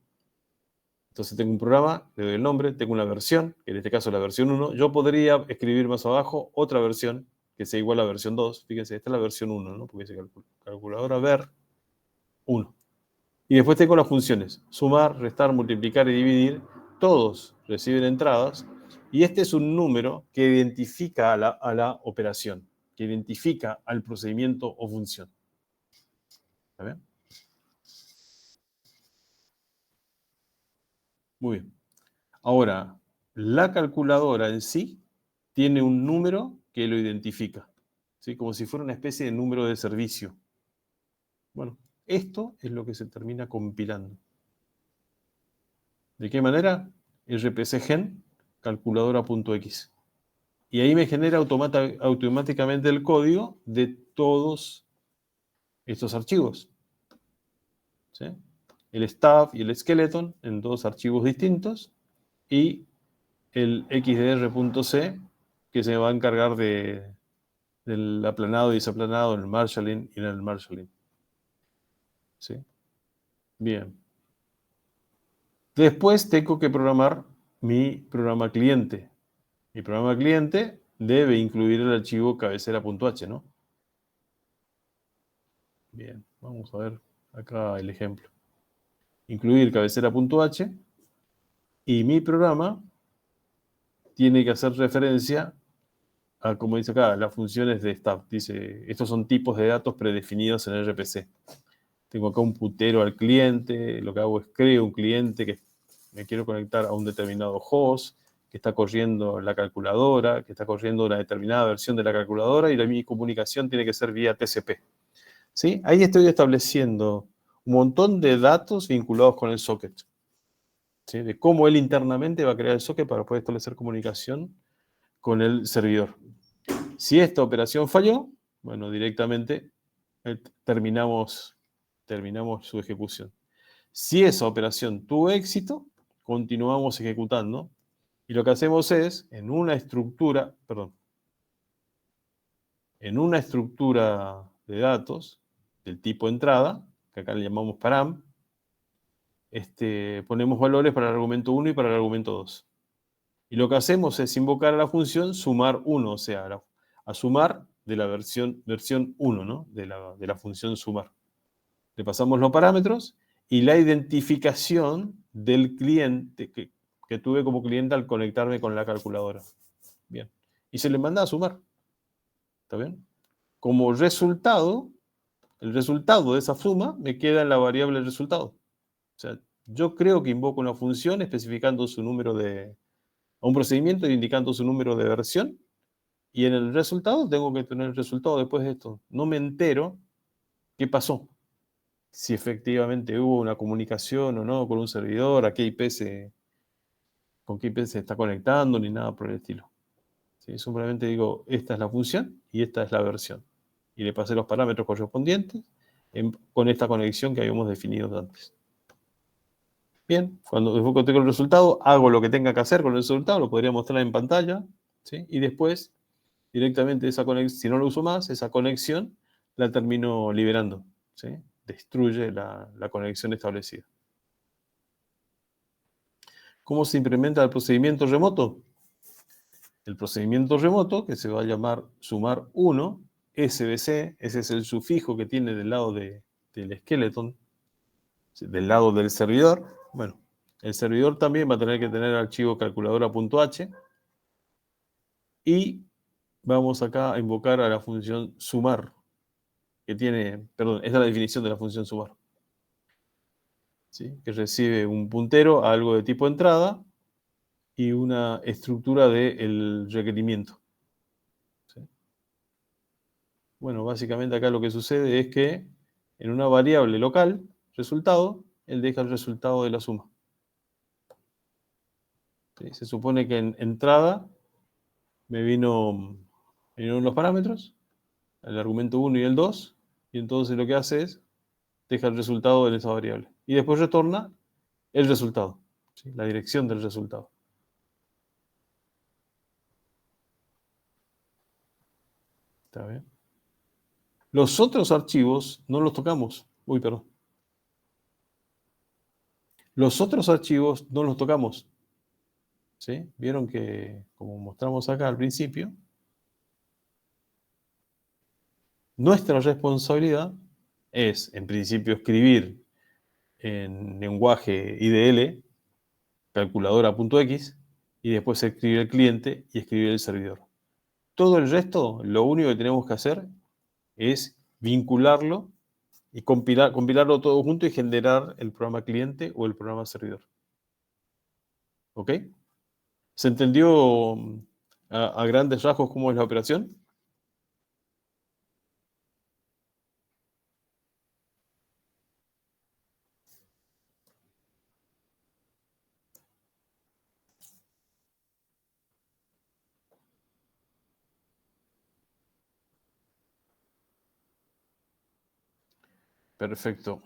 S1: Entonces tengo un programa, le doy el nombre, tengo una versión, que en este caso es la versión 1, yo podría escribir más abajo otra versión, que sea igual a la versión 2, fíjense, esta es la versión 1, ¿no?, porque dice calculadora ver 1. Y después tengo las funciones, sumar, restar, multiplicar y dividir, todos reciben entradas, y este es un número que identifica a la operación, que identifica al procedimiento o función. ¿Está bien? Muy bien. Ahora, la calculadora en sí tiene un número que lo identifica, ¿sí?, como si fuera una especie de número de servicio. Bueno, esto es lo que se termina compilando. ¿De qué manera? RPCGen calculadora.x. Y ahí me genera automáticamente el código de todos estos archivos. ¿Sí? El staff y el skeleton en dos archivos distintos, y el xdr.c, que se va a encargar del aplanado y desaplanado en el marshalling y en el marshalling. ¿Sí? Bien. Después tengo que programar mi programa cliente. Mi programa cliente debe incluir el archivo cabecera.h, ¿no? Bien, vamos a ver acá el ejemplo. Incluir cabecera.h y mi programa tiene que hacer referencia a, como dice acá, las funciones de stub. Dice, estos son tipos de datos predefinidos en el RPC. Tengo acá un putero al cliente, lo que hago es creo un cliente que me quiero conectar a un determinado host, que está corriendo la calculadora, que está corriendo una determinada versión de la calculadora y mi comunicación tiene que ser vía TCP. ¿Sí? Ahí estoy estableciendo un montón de datos vinculados con el socket. ¿Sí? De cómo él internamente va a crear el socket para poder establecer comunicación con el servidor. Si esta operación falló, bueno, directamente terminamos su ejecución. Si esa operación tuvo éxito, continuamos ejecutando. Y lo que hacemos es, en una estructura de datos del tipo entrada, que acá le llamamos param, ponemos valores para el argumento 1 y para el argumento 2. Y lo que hacemos es invocar a la función sumar 1, o sea, a sumar de la versión 1, ¿no? De la función sumar. Le pasamos los parámetros y la identificación del cliente que tuve como cliente al conectarme con la calculadora. Bien. Y se le manda a sumar. ¿Está bien? Como resultado, el resultado de esa suma me queda en la variable resultado. O sea, yo creo que invoco una función especificando su número a un procedimiento indicando su número de versión, y en el resultado tengo que tener el resultado después de esto. No me entero qué pasó. Si efectivamente hubo una comunicación o no con un servidor, con qué IP se está conectando, ni nada por el estilo. ¿Sí? Simplemente digo, esta es la función y esta es la versión. Y le pasé los parámetros correspondientes con esta conexión que habíamos definido antes. Bien, después tengo el resultado, hago lo que tenga que hacer con el resultado, lo podría mostrar en pantalla, ¿sí? Y después, directamente esa conexión, si no lo uso más, esa conexión la termino liberando, ¿sí? Destruye la conexión establecida. ¿Cómo se implementa el procedimiento remoto? El procedimiento remoto, que se va a llamar sumar 1, SBC, ese es el sufijo que tiene del lado del skeleton, del lado del servidor. Bueno, el servidor también va a tener que tener el archivo calculadora.h y vamos acá a invocar a la función sumar, que tiene, perdón, esta es la definición de la función sumar, ¿sí? Que recibe un puntero a algo de tipo entrada y una estructura del requerimiento. ¿Sí? Bueno, básicamente acá lo que sucede es que en una variable local, resultado, él deja el resultado de la suma. ¿Sí? Se supone que en entrada me vinieron los parámetros, el argumento 1 y el 2, y entonces lo que hace es deja el resultado en esa variable. Y después retorna el resultado, ¿sí? La dirección del resultado. ¿Está bien? Los otros archivos no los tocamos. Uy, perdón. Los otros archivos no los tocamos. ¿Sí? Vieron que, como mostramos acá al principio, nuestra responsabilidad es, en principio, escribir en lenguaje IDL, calculadora.x, y después escribir el cliente y escribir el servidor. Todo el resto, lo único que tenemos que hacer es vincularlo y compilarlo todo junto y generar el programa cliente o el programa servidor. ¿Ok? ¿Se entendió a grandes rasgos cómo es la operación? Perfecto.